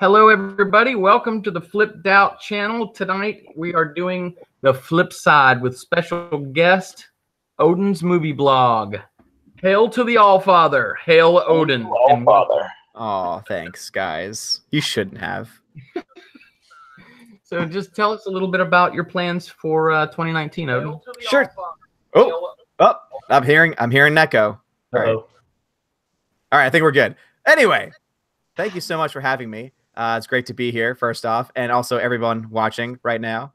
Hello, everybody. Welcome to the Flipped Out channel. Tonight, we are doing the flip side with special guest, Odin's movie blog. Hail to the Allfather. Hail Odin. Allfather. Oh, thanks, guys. You shouldn't have. So just tell us a little bit about your plans for 2019, Odin. Sure. Oh, I'm hearing an echo. All right. All right, I think we're good. Anyway, thank you so much for having me. It's great to be here, first off, and also everyone watching right now.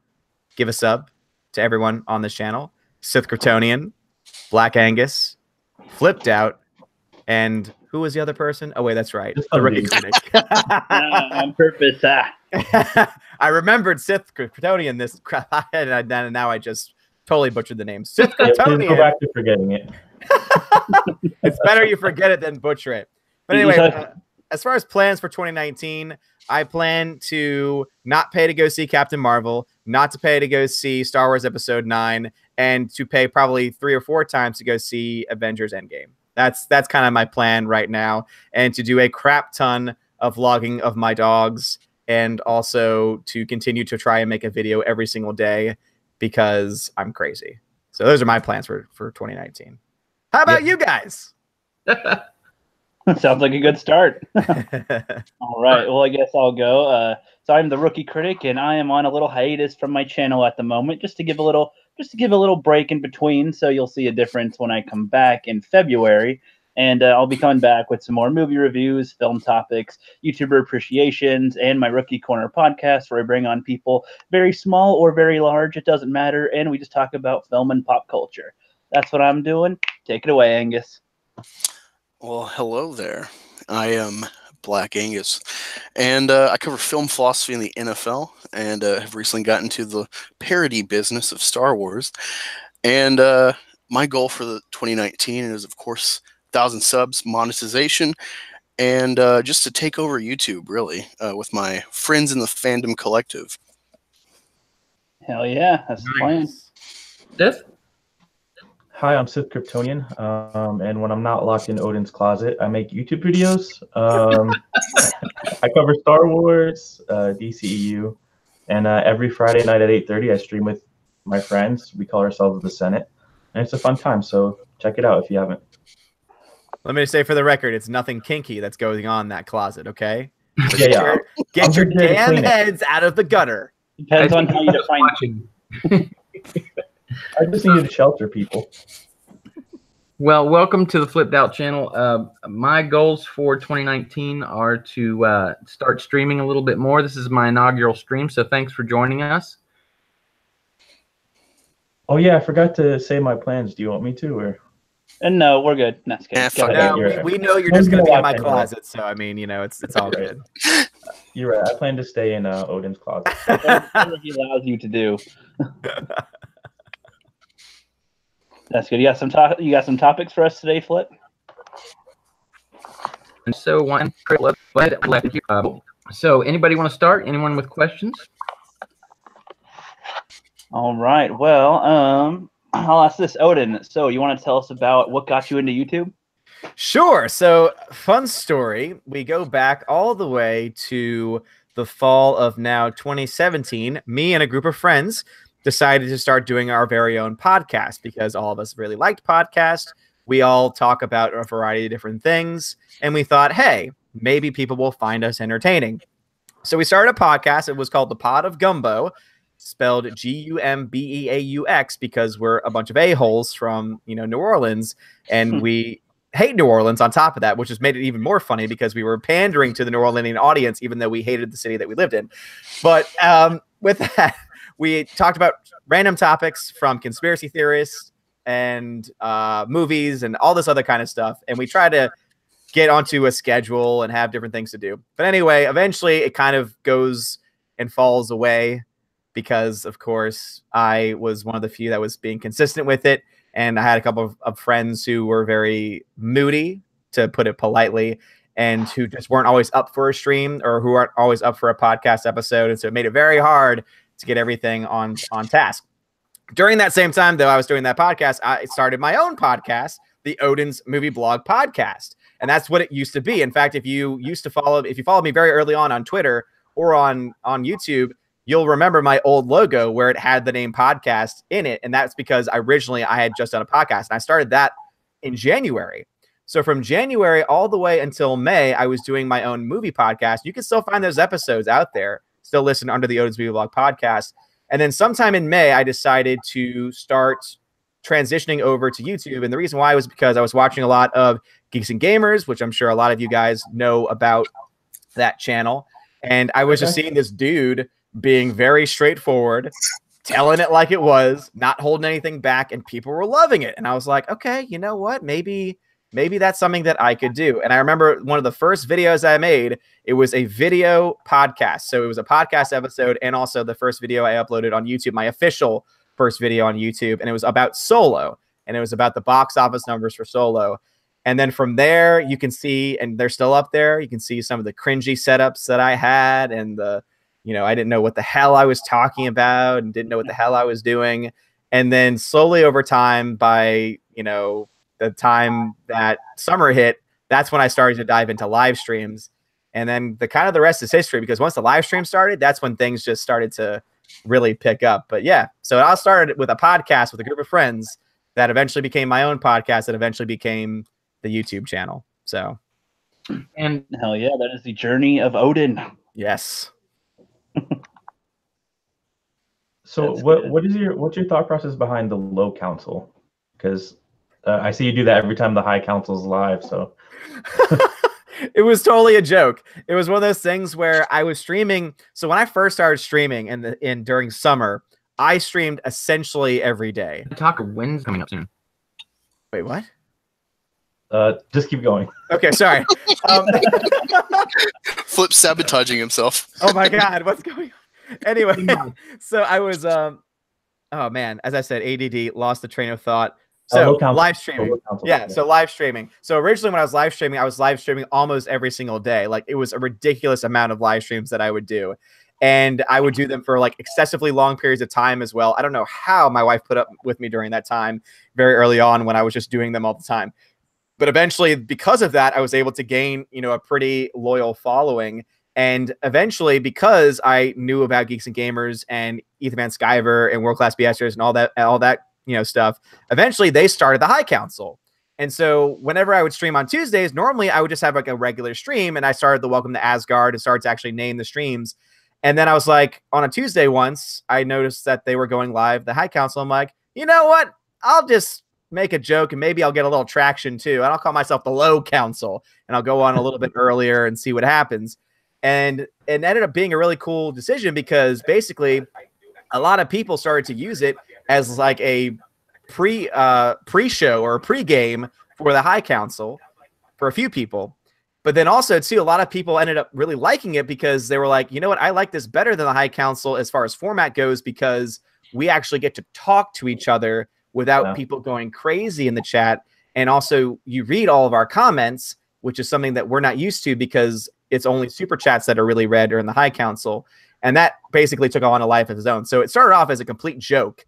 Give a sub to everyone on this channel. Sith Kryptonian, Black Angus, Flipped Out, and who was the other person? Oh, wait, that's right. The Rookie Critic. On purpose. I remembered Sith Kryptonian this crap, and now I just totally butchered the name. Sith Kryptonian. Go back to forgetting it. It's better you forget it than butcher it. But anyway, as far as plans for 2019, I plan to not pay to go see Captain Marvel, not to pay to go see Star Wars Episode 9, and to pay probably 3 or 4 times to go see Avengers Endgame. That's kind of my plan right now, and to do a crap ton of vlogging of my dogs, and also to continue to try and make a video every single day because I'm crazy. So those are my plans for 2019. How about you guys? Sounds like a good start. All right. Well, I guess I'll go. So I'm the Rookie Critic, and I am on a little hiatus from my channel at the moment, just to give a little break in between. So you'll see a difference when I come back in February, and I'll be coming back with some more movie reviews, film topics, YouTuber appreciations, and my Rookie Corner podcast, where I bring on people very small or very large. It doesn't matter, and we just talk about film and pop culture. That's what I'm doing. Take it away, Angus. Well, hello there. I am Black Angus, and I cover film philosophy in the NFL, and have recently gotten into the parody business of Star Wars. And my goal for the 2019 is, of course, 1,000 subs, monetization, and just to take over YouTube, really, with my friends in the Fandom collective. Hell yeah, that's the plan. Sith? Hi, I'm Sith Kryptonian, and when I'm not locked in Odin's closet, I make YouTube videos. I cover Star Wars, DCEU, and every Friday night at 8:30, I stream with my friends. We call ourselves the Senate, and it's a fun time, so check it out if you haven't. Let me say for the record, it's nothing kinky that's going on in that closet, okay? Yeah. Get your damn heads out of the gutter. Depends on how you define. I just needed to shelter people. Well, welcome to the Flipped Out channel. My goals for 2019 are to start streaming a little bit more. This is my inaugural stream, so thanks for joining us. Oh yeah, I forgot to say my plans. Do you want me to, or? And no, we're good. That's good. No, we know you're just going to be in my closet, so I mean, you know, it's all good. You're right. I plan to stay in Odin's closet. Whatever he allows you to do. That's good. You got some topics for us today, Flip? And so so anybody want to start? Anyone with questions? All right. Well, I'll ask this, Odin. So you want to tell us about what got you into YouTube? Sure. So, fun story. We go back all the way to the fall of now 2017. Me and a group of friends decided to start doing our very own podcast because all of us really liked podcasts. We all talk about a variety of different things, and we thought, hey, maybe people will find us entertaining. So we started a podcast. It was called The Pod of Gumbo, spelled Gumbeaux, because we're a bunch of a-holes from, New Orleans, and we hate New Orleans on top of that, which has made it even more funny because we were pandering to the New Orleanian audience, even though we hated the city that we lived in. But with that, we talked about random topics from conspiracy theorists and movies and all this other kind of stuff. And we try to get onto a schedule and have different things to do. But anyway, eventually it kind of goes and falls away because, of course, I was one of the few that was being consistent with it. And I had a couple of friends who were very moody, to put it politely, and who just weren't always up for a stream or who aren't always up for a podcast episode. And so it made it very hard to get everything on task. During that same time, though, I was doing that podcast, I started my own podcast, the Odin's Movie Blog Podcast. And that's what it used to be. In fact, if you followed me very early on Twitter or on YouTube, you'll remember my old logo where it had the name podcast in it. And that's because originally I had just done a podcast, and I started that in January. So from January all the way until May, I was doing my own movie podcast. You can still find those episodes out there, still listen under the Odin's Movie Blog podcast. And then sometime in May, I decided to start transitioning over to YouTube. And the reason why was because I was watching a lot of Geeks and Gamers, which I'm sure a lot of you guys know about that channel. And I was just seeing this dude being very straightforward, telling it like it was, not holding anything back, and people were loving it. And I was like, okay, you know what? Maybe that's something that I could do. And I remember one of the first videos I made, it was a video podcast. So it was a podcast episode and also the first video I uploaded on YouTube, my official first video on YouTube. And it was about Solo. And it was about the box office numbers for Solo. And then from there, you can see, and they're still up there, you can see some of the cringy setups that I had. And I didn't know what the hell I was talking about and didn't know what the hell I was doing. And then slowly over time, by, the time that summer hit, that's when I started to dive into live streams. And then the rest is history, because once the live stream started, that's when things just started to really pick up. But yeah, so I started with a podcast with a group of friends that eventually became my own podcast, that eventually became the YouTube channel. So, and hell yeah, that is the journey of Odin. Yes. So what's your thought process behind the low council? Because I see you do that every time the high council's live. So it was totally a joke. It was one of those things where I was streaming. So when I first started streaming during summer, I streamed essentially every day. Talk of when's coming up soon. Wait, what? Just keep going. Okay, sorry. Flip sabotaging himself. Oh my God, what's going on? Anyway, so I was, oh man, as I said, ADD, lost the train of thought. So live streaming. Yeah, so live streaming. So originally when I was live streaming almost every single day. Like, it was a ridiculous amount of live streams that I would do. And I would do them for like excessively long periods of time as well. I don't know how my wife put up with me during that time very early on when I was just doing them all the time. But eventually, because of that, I was able to gain, a pretty loyal following. And eventually, because I knew about Geeks and Gamers and Ethan Van Sciver and World Class BSers and all that, stuff, eventually they started the High Council. And so whenever I would stream on Tuesdays, normally I would just have like a regular stream, and I started the Welcome to Asgard and started to actually name the streams. And then I was like, on a Tuesday once, I noticed that they were going live, the High Council. I'm like, you know what? I'll just make a joke and maybe I'll get a little traction too. And I'll call myself the Low Council, and I'll go on a little bit earlier and see what happens. And it ended up being a really cool decision, because basically a lot of people started to use it as like a pre-show or a pre-game for the High Council for a few people. But then also too, a lot of people ended up really liking it, because they were like, you know what, I like this better than the High Council as far as format goes, because we actually get to talk to each other without people going crazy in the chat. And also you read all of our comments, which is something that we're not used to, because it's only super chats that are really read during the High Council. And that basically took on a life of its own. So it started off as a complete joke.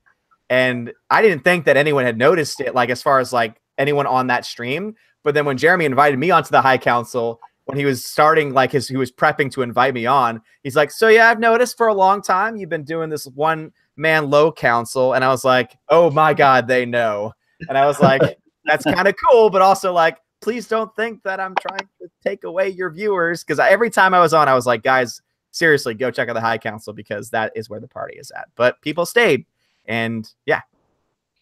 And I didn't think that anyone had noticed it, like as far as like anyone on that stream. But then when Jeremy invited me onto the High Council, when he was starting, like he was prepping to invite me on, he's like, so yeah, I've noticed for a long time you've been doing this one-man Low Council. And I was like, oh my God, they know. And I was like, that's kind of cool, but also like, please don't think that I'm trying to take away your viewers. Because every time I was on, I was like, guys, seriously, go check out the High Council, because that is where the party is at. But people stayed. And yeah.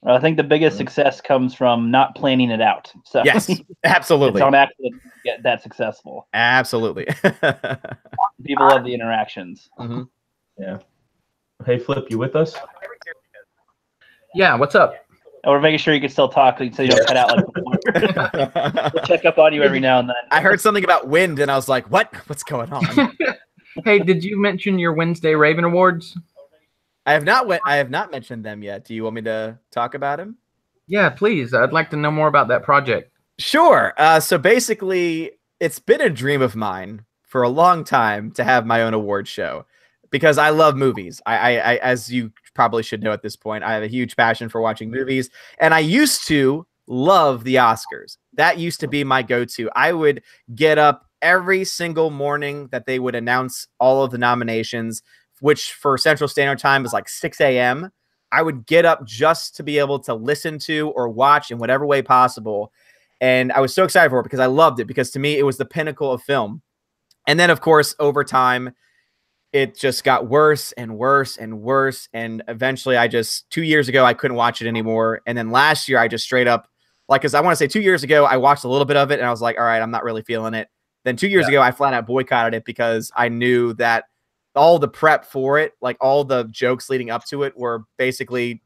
I think the biggest success comes from not planning it out. So yes, absolutely. It's on accident to get that successful. Absolutely. People love the interactions. Mm-hmm. Yeah. Hey, Flip, you with us? Yeah, what's up? We're making sure you can still talk, so you don't cut out like before. We'll check up on you every now and then. I heard something about wind, and I was like, what? What's going on? Hey, did you mention your Wednesday Raven Awards? I have not mentioned them yet. Do you want me to talk about them? Yeah, please. I'd like to know more about that project. Sure. So basically, it's been a dream of mine for a long time to have my own award show, because I love movies. I as you probably should know at this point, I have a huge passion for watching movies, and I used to love the Oscars. That used to be my go-to. I would get up every single morning that they would announce all of the nominations, which for Central Standard Time is like 6 a.m. I would get up just to be able to listen to or watch in whatever way possible. And I was so excited for it because I loved it, because to me, it was the pinnacle of film. And then, of course, over time, it just got worse and worse and worse. And eventually 2 years ago, I couldn't watch it anymore. And then last year, I just straight up, like, because I want to say 2 years ago, I watched a little bit of it and I was like, all right, I'm not really feeling it. Then 2 years ago, I flat out boycotted it because I knew that all the prep for it, like all the jokes leading up to it, were basically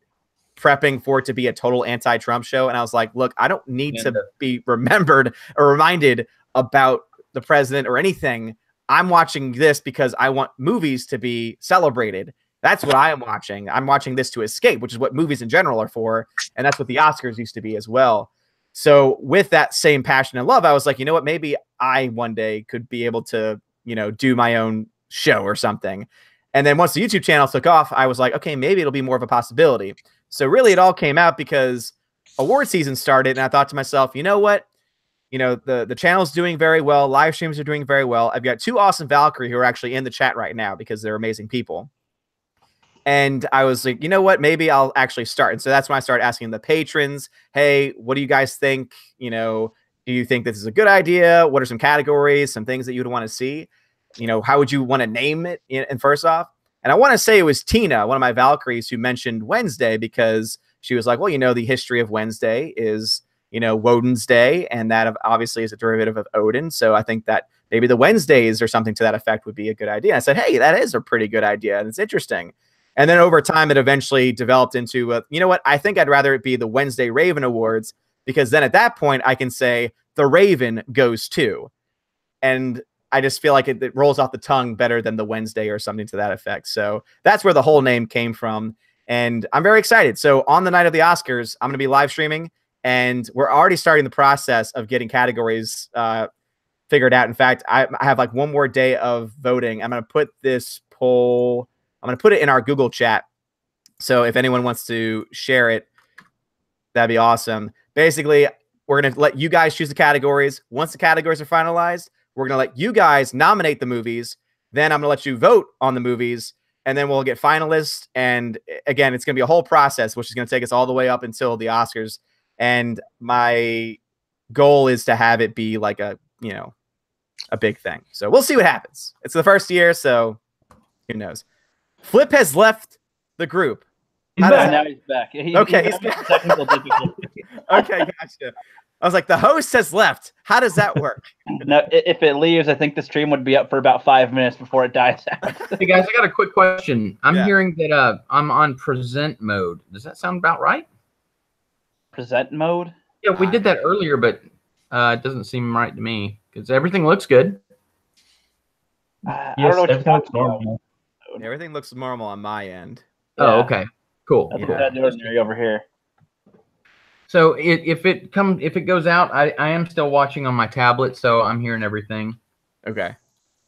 prepping for it to be a total anti-Trump show. And I was like, look, I don't need to be remembered or reminded about the president or anything. I'm watching this because I want movies to be celebrated. That's what I am watching. I'm watching this to escape, which is what movies in general are for. And that's what the Oscars used to be as well. So with that same passion and love, I was like, you know what, maybe I one day could be able to, do my own show or something. And then once the YouTube channel took off, I was like, okay, maybe it'll be more of a possibility. So really it all came out because award season started, and I thought to myself, you know what? The channel's doing very well. Live streams are doing very well. I've got 2 awesome Valkyrie who are actually in the chat right now because they're amazing people. And I was like, you know what? Maybe I'll actually start. And so that's when I started asking the patrons, hey, what do you guys think? Do you think this is a good idea? What are some categories, some things that you'd want to see? How would you want to name it? And first off, and I want to say it was Tina, one of my Valkyries, who mentioned Wednesday, because she was like, well, the history of Wednesday is, Woden's Day, and that obviously is a derivative of Odin. So I think that maybe the Wednesdays or something to that effect would be a good idea. And I said, hey, that is a pretty good idea, and it's interesting. And then over time, it eventually developed into, you know what? I think I'd rather it be the Wednesday Raven Awards, because then at that point, I can say the Raven goes too. And I just feel like it rolls off the tongue better than the Wednesday or something to that effect. So that's where the whole name came from. And I'm very excited. So on the night of the Oscars, I'm going to be live streaming, and we're already starting the process of getting categories figured out. In fact, I have like one more day of voting. I'm going to put this poll, I'm going to put it in our Google chat. So if anyone wants to share it, that'd be awesome. Basically, we're going to let you guys choose the categories. Once the categories are finalized, we're going to let you guys nominate the movies. Then I'm going to let you vote on the movies, and then we'll get finalists. And again, it's going to be a whole process, which is going to take us all the way up until the Oscars. And my goal is to have it be like a big thing. So we'll see what happens. It's the first year, so who knows? Flip has left the group. Now he's back. Okay. He's technical difficulty. Okay, gotcha. I was like, the host has left. How does that work? No, if it leaves, I think the stream would be up for about 5 minutes before it dies out. Hey guys, I got a quick question. I'm hearing that I'm on present mode. Does that sound about right? Present mode? Yeah, we did that earlier, but it doesn't seem right to me because everything looks good. I don't know what you're talking normal. about. Everything looks normal on my end. Oh, okay, cool. That's Cool. the ordinary over here. So if it goes out, I am still watching on my tablet, so I'm hearing everything. Okay.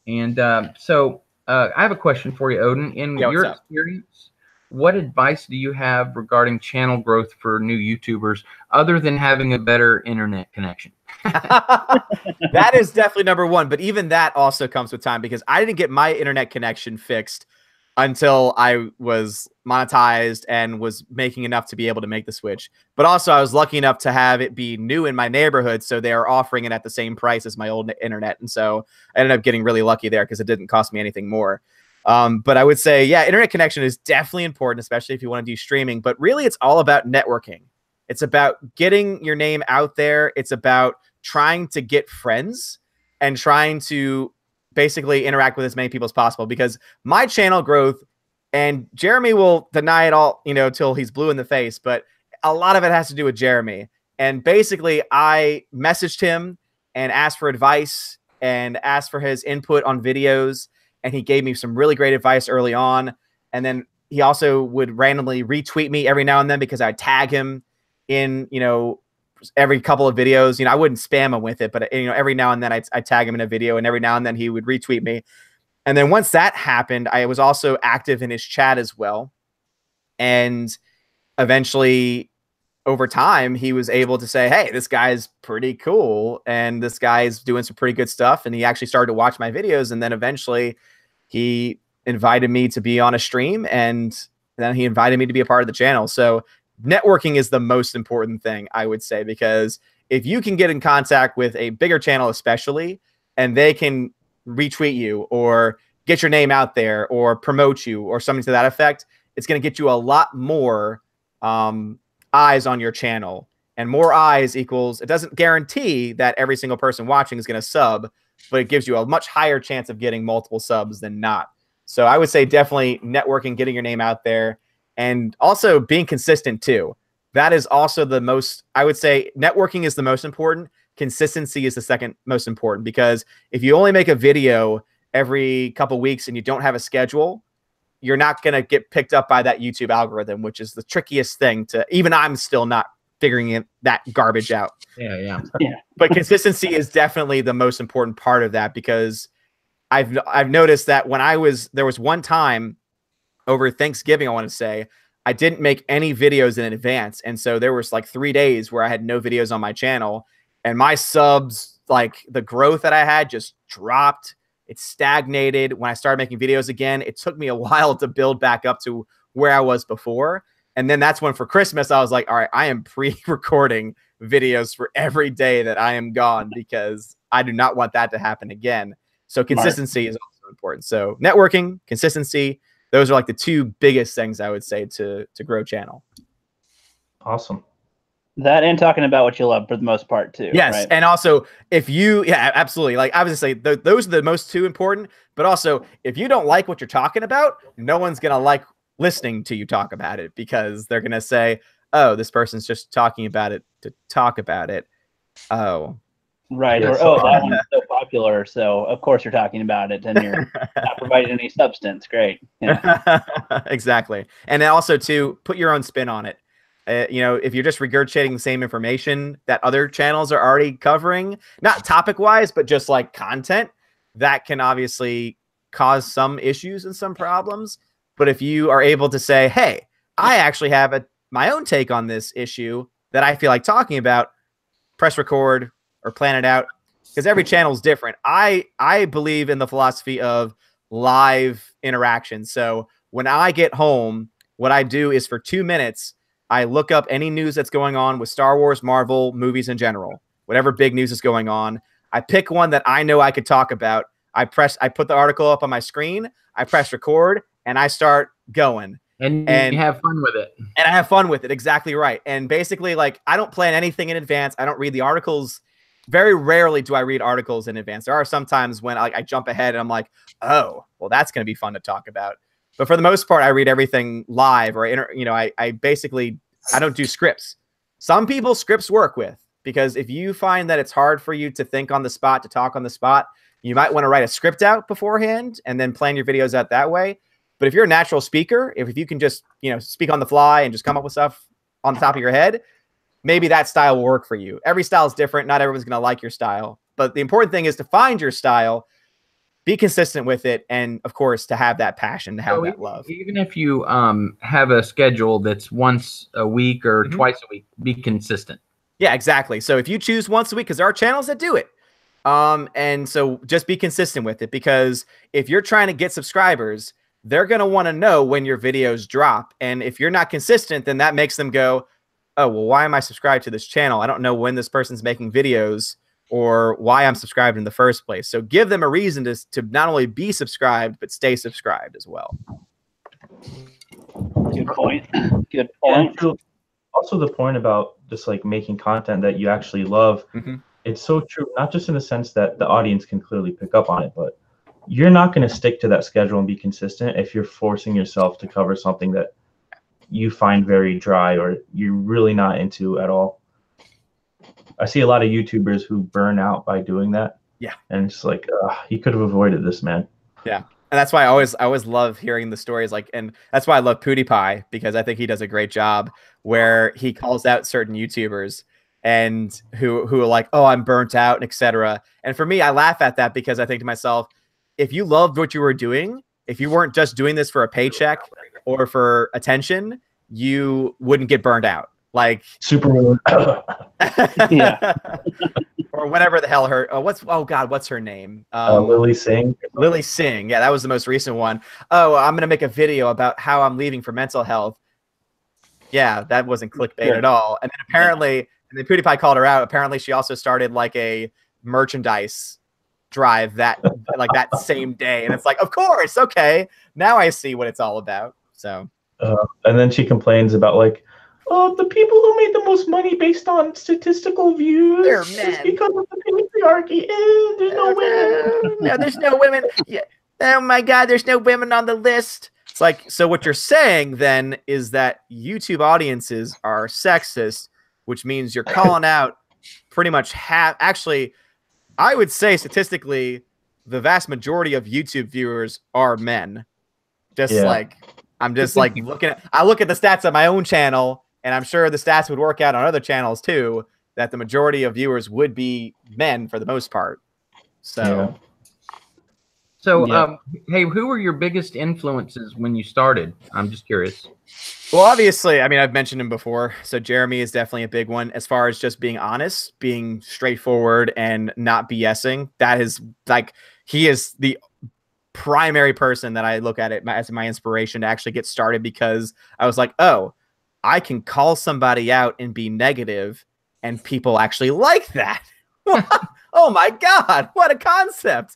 And so I have a question for you, Odin. In your experience, what advice do you have regarding channel growth for new YouTubers, other than having a better internet connection? That is definitely number one. But even that also comes with time, because I didn't get my internet connection fixed until I was monetized and was making enough to be able to make the switch. But also I was lucky enough to have it be new in my neighborhood, so they are offering it at the same price as my old internet. And so I ended up getting really lucky there because it didn't cost me anything more. But I would say, yeah, internet connection is definitely important, especially if you want to do streaming. But really, it's all about networking. It's about getting your name out there. It's about trying to get friends and trying to basically interact with as many people as possible, because my channel growth, and Jeremy will deny it all, till he's blue in the face, but a lot of it has to do with Jeremy. And basically I messaged him and asked for advice and asked for his input on videos. And he gave me some really great advice early on. And then he also would randomly retweet me every now and then because I tag him in, every couple of videos. I wouldn't spam him with it, but every now and then I tag him in a video, and every now and then he would retweet me. And then once that happened, I was also active in his chat as well. And eventually over time, he was able to say, hey, this guy's pretty cool, and this guy's doing some pretty good stuff. And he actually started to watch my videos. And then eventually he invited me to be on a stream, and then he invited me to be a part of the channel. So networking is the most important thing, I would say, because if you can get in contact with a bigger channel, especially, and they can retweet you or get your name out there or promote you or something to that effect, it's going to get you a lot more eyes on your channel. And more eyes equals, it doesn't guarantee that every single person watching is going to sub, but it gives you a much higher chance of getting multiple subs than not. So I would say definitely networking, getting your name out there, and also being consistent too. That is also the most, I would say networking is the most important. Consistency is the second most important, because if you only make a video every couple weeks and you don't have a schedule, you're not going to get picked up by that YouTube algorithm, which is the trickiest thing to, even I'm still not figuring that garbage out. Yeah. But consistency is definitely the most important part of that, because I've noticed that when there was one time over Thanksgiving, I want to say, I didn't make any videos in advance. And so there was like 3 days where I had no videos on my channel, and my subs, like the growth that I had just dropped. It stagnated. When I started making videos again, it took me a while to build back up to where I was before. And then that's when for Christmas, I was like, all right, I am pre-recording videos for every day that I am gone, because I do not want that to happen again. So consistency is also important. So networking, consistency, those are like the two biggest things I would say to grow channel. Awesome. That and talking about what you love for the most part too. Yes, right? and also if you, yeah, absolutely. Like I was just say, those are the most two important. But also, if you don't like what you're talking about, no one's gonna like listening to you talk about it, because they're gonna say, "Oh, this person's just talking about it to talk about it." Oh, right. Yeah, Or so, that one's so popular, so of course you're talking about it, and you're not providing any substance. Great. Yeah. exactly. And then also to put your own spin on it. You know, if you're just regurgitating the same information that other channels are already covering, not topic wise, but just like content, that can obviously cause some issues and some problems. But if you are able to say, hey, I actually have my own take on this issue that I feel like talking about, press record or plan it out, because every channel is different. I believe in the philosophy of live interaction. So when I get home, what I do is for 2 minutes, I look up any news that's going on with Star Wars, Marvel, movies in general, whatever big news is going on. I pick one that I know I could talk about. I put the article up on my screen, I press record, and I start going. And you have fun with it. And I have fun with it. Exactly right. And basically, like, I don't plan anything in advance. I don't read the articles. Very rarely do I read articles in advance. There are some times when I jump ahead and I'm like, oh, well, that's going to be fun to talk about. But for the most part, I read everything live, or I basically, I don't do scripts. Some people scripts work with, because if you find that it's hard for you to think on the spot, to talk on the spot, you might want to write a script out beforehand and then plan your videos out that way. But if you're a natural speaker, if you can just, speak on the fly and just come up with stuff on the top of your head, maybe that style will work for you. Every style is different. Not everyone's going to like your style. But the important thing is to find your style, be consistent with it, and of course to have that passion, to have that love. Even if you have a schedule that's once a week or twice a week, be consistent. Yeah, exactly. So if you choose once a week, because there are channels that do it, and so just be consistent with it, because if you're trying to get subscribers, they're going to want to know when your videos drop. And if you're not consistent, then that makes them go, oh, well, why am I subscribed to this channel? I don't know when this person's making videos or why I'm subscribed in the first place. So give them a reason to not only be subscribed, but stay subscribed as well. Good point. Good point. Also the point about just like making content that you actually love. It's so true, not just in the sense that the audience can clearly pick up on it, but you're not going to stick to that schedule and be consistent if you're forcing yourself to cover something that you find very dry or you're really not into at all. I see a lot of YouTubers who burn out by doing that. Yeah. And it's like, you could have avoided this, man. Yeah. And that's why I always love hearing the stories, and that's why I love PewDiePie, because I think he does a great job where he calls out certain YouTubers and who are like, oh, I'm burnt out, and etc. And for me, I laugh at that, because I think to myself, if you loved what you were doing, if you weren't just doing this for a paycheck or for attention, you wouldn't get burned out. like Supermoon. Yeah. or whatever the hell her what's her name? Lily Singh. Lily Singh. Yeah, that was the most recent one. Oh, I'm gonna make a video about how I'm leaving for mental health. Yeah, that wasn't clickbait at all. And then apparently, and then PewDiePie called her out. Apparently, she also started like a merchandise drive that same day. And it's like, of course, okay, now I see what it's all about. So, and then she complains about like, oh, the people who made the most money based on statistical views is because of the patriarchy. There's no women. No, there's no women. Yeah. Oh my God, there's no women on the list. It's like, so what you're saying then is that YouTube audiences are sexist, which means you're calling out pretty much half. Actually, I would say statistically, the vast majority of YouTube viewers are men. I'm just like I look at the stats on my own channel, and I'm sure the stats would work out on other channels too, that the majority of viewers would be men for the most part. So. Hey, who were your biggest influences when you started? I'm just curious. Well, obviously, I mean, I've mentioned him before. So Jeremy is definitely a big one as far as just being honest, being straightforward, and not BSing. That is like, he is the primary person that I look at it as my inspiration to actually get started, because I was like, oh, I can call somebody out and be negative, and people actually like that. Oh my God, what a concept.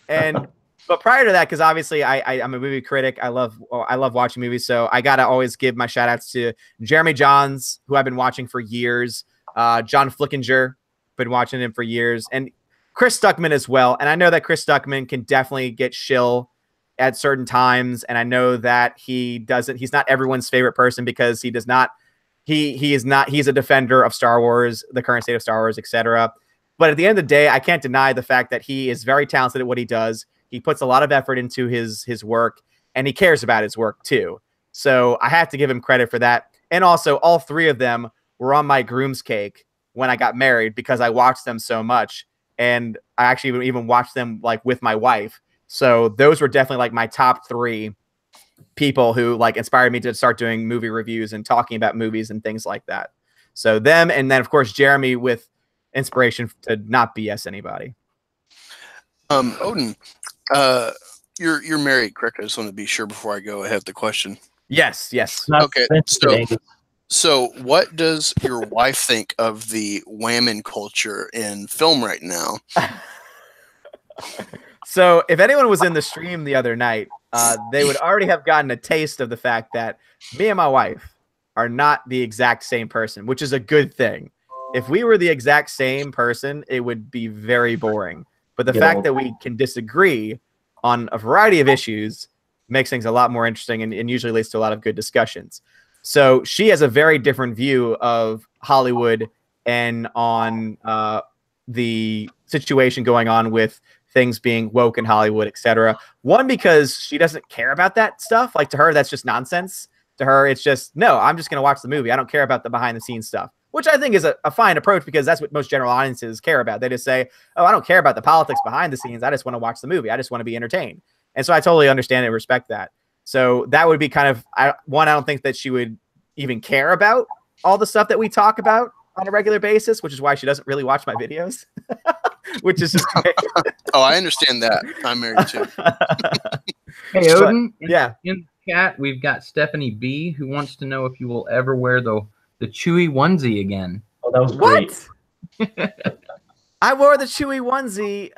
And but prior to that, because obviously I'm a movie critic, I love watching movies, so I gotta always give my shout outs to Jeremy Johns, who I've been watching for years, John Flickinger, been watching him for years, and Chris Stuckman as well. And I know that Chris Stuckman can definitely get shill at certain times, and I know that he's not everyone's favorite person, because he's a defender of Star Wars, the current state of Star Wars, etc. But at the end of the day, I can't deny the fact that he is very talented at what he does. He puts a lot of effort into his work, and he cares about his work too. So I have to give him credit for that. And also, all three of them were on my groom's cake when I got married, because I watched them so much. And I actually even watched them like with my wife. So those were definitely like my top three people who like inspired me to start doing movie reviews and talking about movies and things like that. So them, and then of course Jeremy with inspiration to not BS anybody. Odin, you're married, correct? I just want to be sure before I go ahead with the question. Yes. Okay. So what does your wife think of the whammon culture in film right now? So if anyone was in the stream the other night, they would already have gotten a taste of the fact that me and my wife are not the exact same person, which is a good thing. If we were the exact same person, it would be very boring. But the fact that we can disagree on a variety of issues makes things a lot more interesting, and usually leads to a lot of good discussions. So she has a very different view of Hollywood and on the situation going on with things being woke in Hollywood, etc. One, because she doesn't care about that stuff. Like, to her, that's just nonsense. To her, it's just, no, I'm just going to watch the movie. I don't care about the behind the scenes stuff, which I think is a fine approach, because that's what most general audiences care about. They just say, oh, I don't care about the politics behind the scenes. I just want to watch the movie. I just want to be entertained. And so I totally understand and respect that. So that would be kind of, I don't think that she would even care about all the stuff that we talk about on a regular basis, which is why she doesn't really watch my videos, which is just great. Oh, I understand that. I'm married too. Hey, Odin. Yeah. In the chat, we've got Stephanie B, who wants to know if you will ever wear the Chewy onesie again. Oh, that was great. I wore the Chewy onesie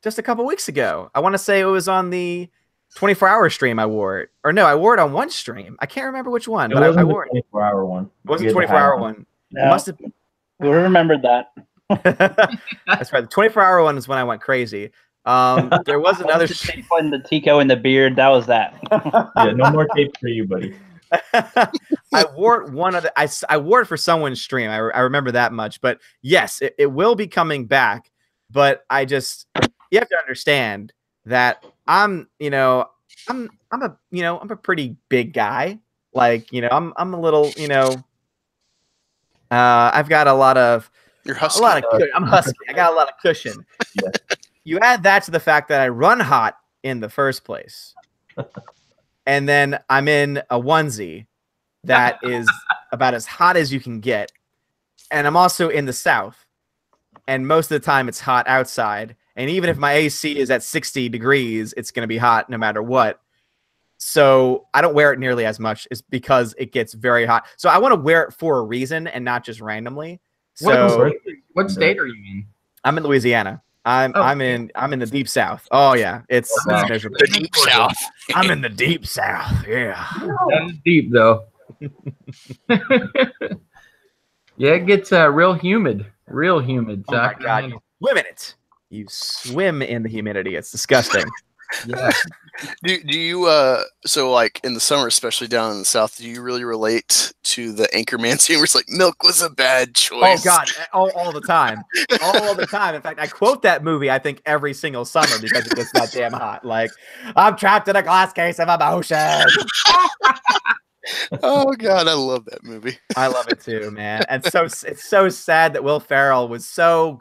just a couple weeks ago. I want to say it was on the 24-hour stream I wore it. Or no, I wore it on one stream. I can't remember which one, but I wore it. 24-hour one. It wasn't 24-hour one. No, it must have. We remembered that. That's right. The 24-hour one is when I went crazy. There was another the Tico and the beard. That was that. Yeah, no more tape for you, buddy. I wore it I wore it for someone's stream. I remember that much. But yes, it will be coming back. But you have to understand that I'm a pretty big guy. Like, I'm a little, I've got a lot of, I'm husky. I got a lot of cushion. Yeah. You add that to the fact that I run hot in the first place. And then I'm in a onesie that is about as hot as you can get. And I'm also in the South. And most of the time it's hot outside. And even if my AC is at 60 degrees, it's going to be hot no matter what. So I don't wear it nearly as much, is because it gets very hot. So I want to wear it for a reason and not just randomly. So what state are you in? I'm in Louisiana. I'm in the deep South. Oh yeah, it's miserable. The deep south. I'm in the deep South. Yeah. That is deep though. Yeah, it gets real humid. Real humid. Oh my God, you swim in it. You swim in the humidity. It's disgusting. Yeah. Do you so like in the summer, especially down in the South, do you really relate to the Anchorman scene where it's like milk was a bad choice? Oh God, all the time, all the time. In fact, I quote that movie I think every single summer because it gets that damn hot. Like, I'm trapped in a glass case of emotion. Oh God, I love that movie. I love it too, man. And so it's so sad that Will Ferrell was so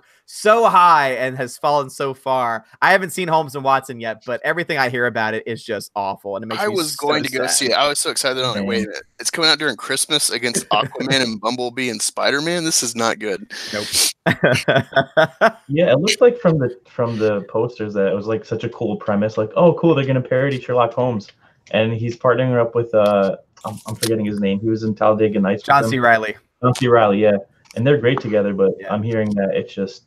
high and has fallen so far. I haven't seen Holmes and Watson yet, but everything I hear about it is just awful. And it makes I me was so going to go sad. see it. I was so excited on it. Wait a minute. It's coming out during Christmas against Aquaman and Bumblebee and Spider-Man. This is not good. Nope. Yeah, it looked like from the posters that it was like such a cool premise. Like, oh, cool, they're gonna parody Sherlock Holmes, and he's partnering up with I'm forgetting his name. He was in Talladega Nights. John C. Reilly. John C. Reilly, yeah, and they're great together. But I'm hearing that it's just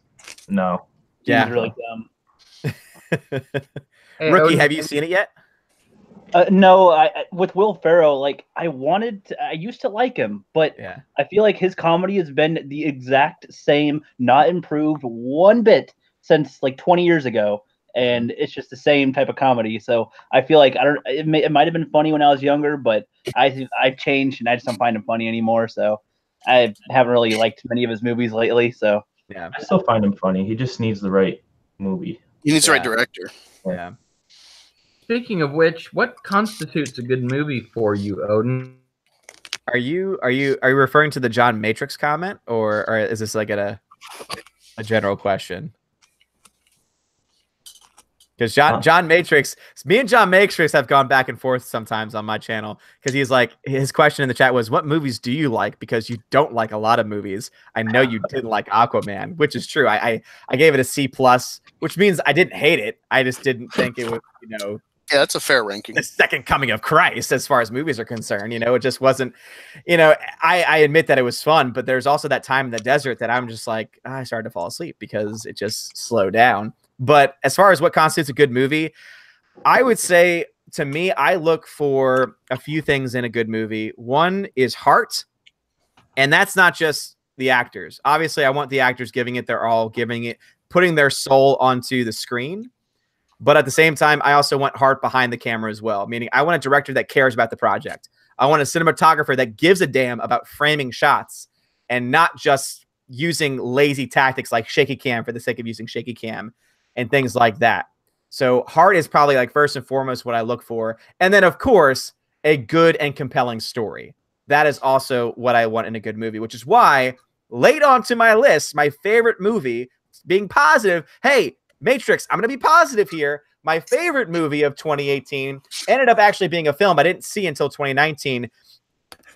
no. Yeah. Seems really dumb. Hey, Rookie, Odin, have you seen it yet? No, with Will Ferrell, like I used to like him, but Yeah. I feel like his comedy has been the exact same, not improved one bit since like 20 years ago, and it's just the same type of comedy. So I feel like it might have been funny when I was younger, but I've changed and I just don't find him funny anymore. So I haven't really liked many of his movies lately. So Yeah. I still find him funny. He just needs the right movie. He needs the right Yeah. director. Yeah. speaking of which, what constitutes a good movie for you, Odin? Are you referring to the John Matrix comment, or is this like a general question? Because John Matrix, me and John Matrix have gone back and forth sometimes on my channel, because he's like, his question in the chat was, what movies do you like? Because you don't like a lot of movies. I know you didn't like Aquaman, which is true. I gave it a C+, which means I didn't hate it. I just didn't think it was, Yeah, that's a fair ranking. the second coming of Christ as far as movies are concerned. It just wasn't, I admit that it was fun, but there's also that time in the desert that I'm just like, I started to fall asleep because it just slowed down. But as far as what constitutes a good movie, I would say, to me, I look for a few things in a good movie. One is heart, and that's not just the actors. Obviously, I want the actors giving it their all, putting their soul onto the screen. But at the same time, I also want heart behind the camera as well, meaning I want a director that cares about the project. I want a cinematographer that gives a damn about framing shots and not just using lazy tactics like shaky cam for the sake of using shaky cam and things like that. So heart is probably like first and foremost what I look for. And then, of course, a good and compelling story. That is also what I want in a good movie, which is why late on to my list, my favorite movie, being positive. Hey, Matrix, I'm going to be positive here. My favorite movie of 2018 ended up actually being a film I didn't see until 2019.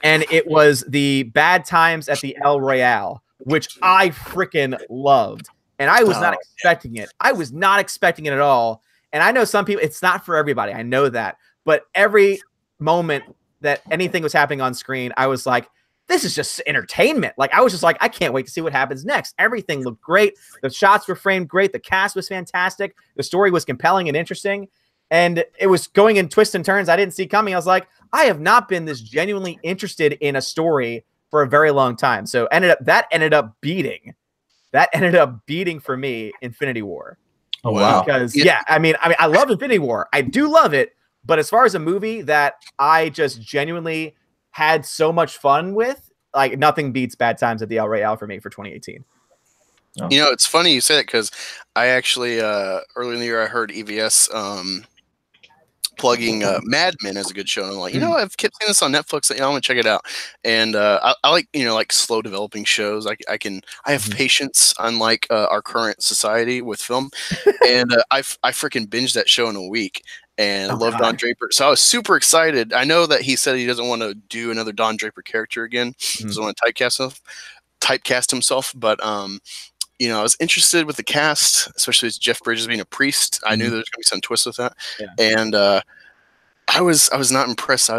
And it was the Bad Times at the El Royale, which I freaking loved. And I was not expecting it. I was not expecting it at all. And I know some people, it's not for everybody. I know that. But every moment that anything was happening on screen, I was like, this is just entertainment. Like, I was just like, I can't wait to see what happens next. Everything looked great. The shots were framed great. The cast was fantastic. The story was compelling and interesting. And it was going in twists and turns I didn't see coming. I was like, I have not been this genuinely interested in a story for a very long time. So that ended up beating for me Infinity War. Oh, wow. Because I mean, I love Infinity War. I do love it. But as far as a movie that I just genuinely had so much fun with, like, nothing beats Bad Times at the El Royale for me for 2018. Oh. It's funny you say that, because I actually earlier in the year I heard EVS plugging Mad Men as a good show, and I'm like, I've kept seeing this on Netflix. I'm gonna check it out. And I like like slow developing shows. I have patience, unlike our current society with film. And I freaking binged that show in a week. and I love Don Draper. So I was super excited. I know that he said he doesn't want to do another Don Draper character again. Doesn't want to typecast himself. But you know, I was interested with the cast, especially with Jeff Bridges being a priest. I knew there was going to be some twist with that, and I was not impressed.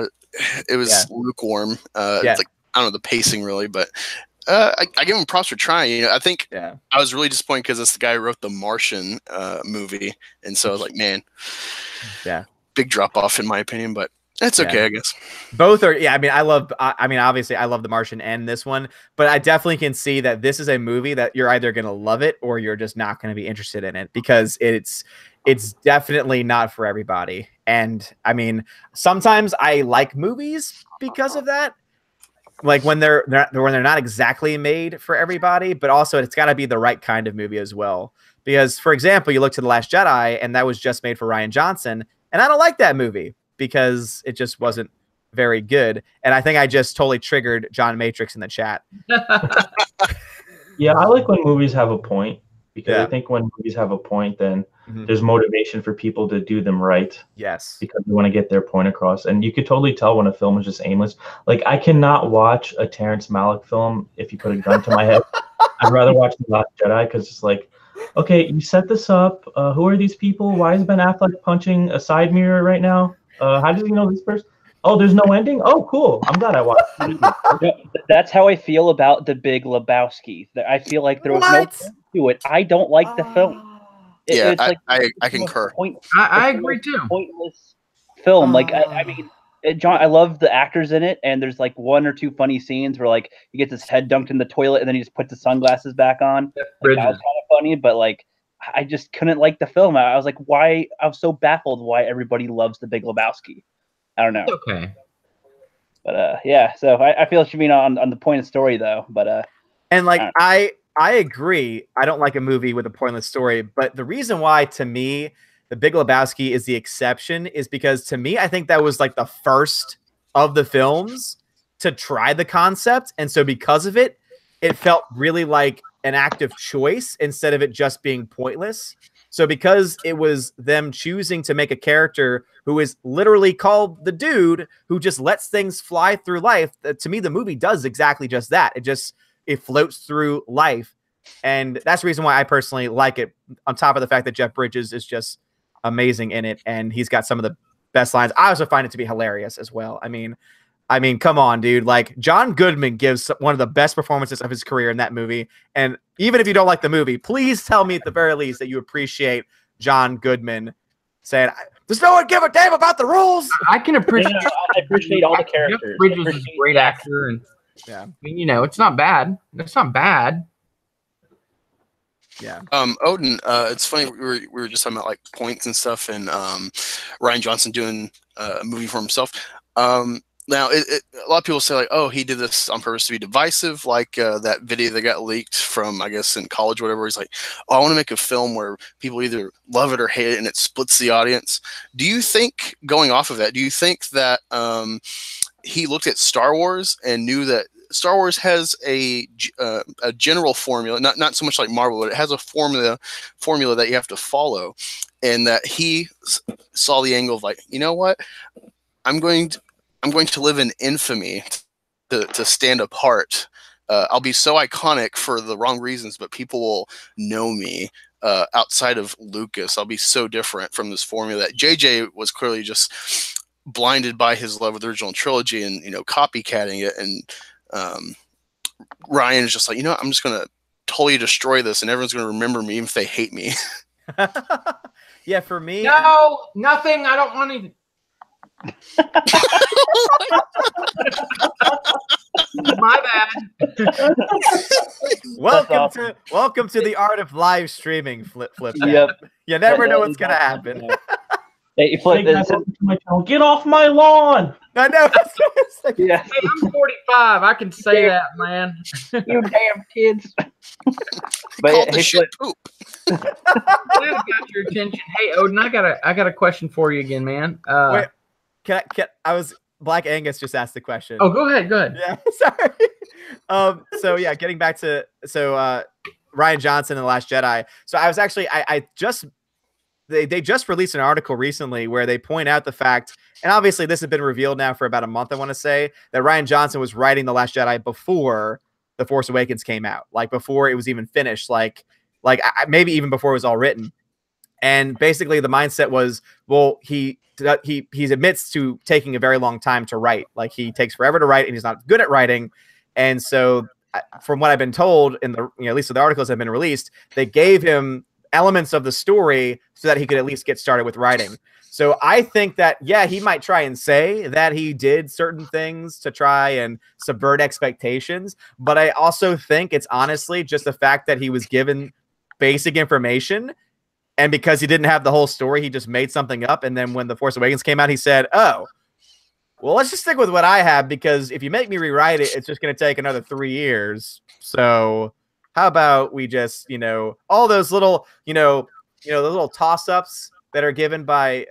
It was lukewarm. Like, I don't know the pacing really, but I give him props for trying. You know, I think I was really disappointed because it's the guy who wrote the Martian movie, and so I was like, man, big drop off in my opinion, but it's okay, I guess. Both are, I mean, obviously I love The Martian and this one, but I definitely can see that this is a movie that you're either going to love it or you're just not going to be interested in it, because it's definitely not for everybody. And I mean, sometimes I like movies because of that, like when they're not exactly made for everybody, but also it's got to be the right kind of movie as well. Because, for example, you look to The Last Jedi, and that was just made for Rian Johnson, and I don't like that movie because it just wasn't very good. And I think I just totally triggered John Matrix in the chat. Yeah, I like when movies have a point, because I think when movies have a point, then there's motivation for people to do them right. Yes. Because they want to get their point across. And you could totally tell when a film is just aimless. Like, I cannot watch a Terrence Malick film if you put a gun to my head. I'd rather watch The Last Jedi, because it's like, okay, you set this up. Who are these people? Why is Ben Affleck punching a side mirror right now? How does he know this person? Oh, there's no ending? Oh, cool. I'm glad I watched it. That's how I feel about The Big Lebowski. I feel like there was no point to it. I don't like the film. It's like I concur. I agree too. Pointless film. Like, I mean, John, I love the actors in it, and there's like one or two funny scenes where like he gets his head dunked in the toilet and then he just puts the sunglasses back on. Like, that was kind of funny, but like I just couldn't like the film. I was like, why? I was so baffled why everybody loves The Big Lebowski. I don't know. It's okay. But so I feel it should be on the point of story though. But and like I agree, I don't like a movie with a pointless story, but the reason why to me The Big Lebowski is the exception is because to me I think that was like the first of the films to try the concept, and so because of it, it felt really like an active choice instead of it just being pointless. So because it was them choosing to make a character who is literally called the dude who just lets things fly through life, to me the movie does exactly just that. It floats through life, and that's the reason why I personally like it, on top of the fact that Jeff Bridges is just amazing in it, and he's got some of the best lines. I also find it to be hilarious as well. I mean, come on, dude. Like, John Goodman gives one of the best performances of his career in that movie. And even if you don't like the movie, please tell me at the very least that you appreciate John Goodman saying, "Does no one give a damn about the rules?" I can appreciate. I appreciate all the characters. Jeff Bridges is a great actor, and I mean, you know, it's not bad. It's not bad. Yeah. Odin, it's funny, we were just talking about like points and stuff, and Rian Johnson doing a movie for himself. Now, a lot of people say like, oh, he did this on purpose to be divisive, like that video that got leaked from, I guess, in college or whatever. He's like, oh, I want to make a film where people either love it or hate it, and it splits the audience. Do you think, going off of that, do you think that he looked at Star Wars and knew that Star Wars has a general formula, not so much like Marvel, but it has a formula that you have to follow, and that he saw the angle of like, you know what, I'm going to live in infamy to stand apart. I'll be so iconic for the wrong reasons, but people will know me outside of Lucas. I'll be so different from this formula that JJ was clearly just blinded by his love of the original trilogy and, you know, copycatting it. And Ryan is just like, you know what, I'm just going to totally destroy this and everyone's going to remember me even if they hate me. Yeah, for me. No, nothing. I don't want to. My bad. Welcome to the art of live streaming, Flip. Yep. You never know what's gonna happen. Hey, Flip, get off my lawn. I know. Yeah. Hey, I'm 45. I can say that, man. You damn kids. But called the shit poop. Glad I got your attention. Hey, Odin, I got a question for you again, man. Wait, I was Black Angus just asked the question. Oh, go ahead. Yeah, sorry. So yeah, getting back to Rian Johnson and The Last Jedi. So I was actually I just they just released an article recently where they point out the fact, and obviously this has been revealed now for about a month, I want to say, that Rian Johnson was writing The Last Jedi before The Force Awakens came out, like before it was even finished, maybe even before it was all written. And basically the mindset was, well, he admits to taking a very long time to write. Like, he takes forever to write and he's not good at writing. And so from what I've been told in the, at least the articles that have been released, they gave him elements of the story so that he could at least get started with writing. So I think that, yeah, he might try and say that he did certain things to try and subvert expectations. But I also think it's honestly just the fact that he was given basic information. And because he didn't have the whole story, he just made something up. And then when The Force Awakens came out, he said, oh, well, let's just stick with what I have, because if you make me rewrite it, it's just going to take another 3 years. So how about we just, all those little, the little toss-ups that are given by,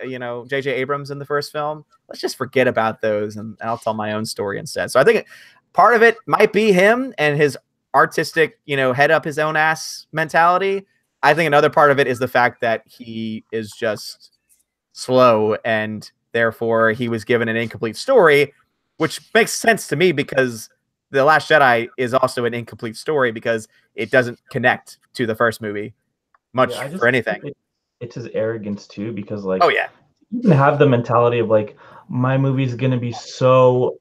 J.J. Abrams in the first film, let's just forget about those and I'll tell my own story instead. So I think part of it might be him and his artistic, head up his own ass mentality. I think another part of it is the fact that he is just slow and therefore he was given an incomplete story, which makes sense to me because The Last Jedi is also an incomplete story because it doesn't connect to the first movie much for anything. It's his arrogance too, because oh yeah, you can have the mentality of like, my movie's going to be so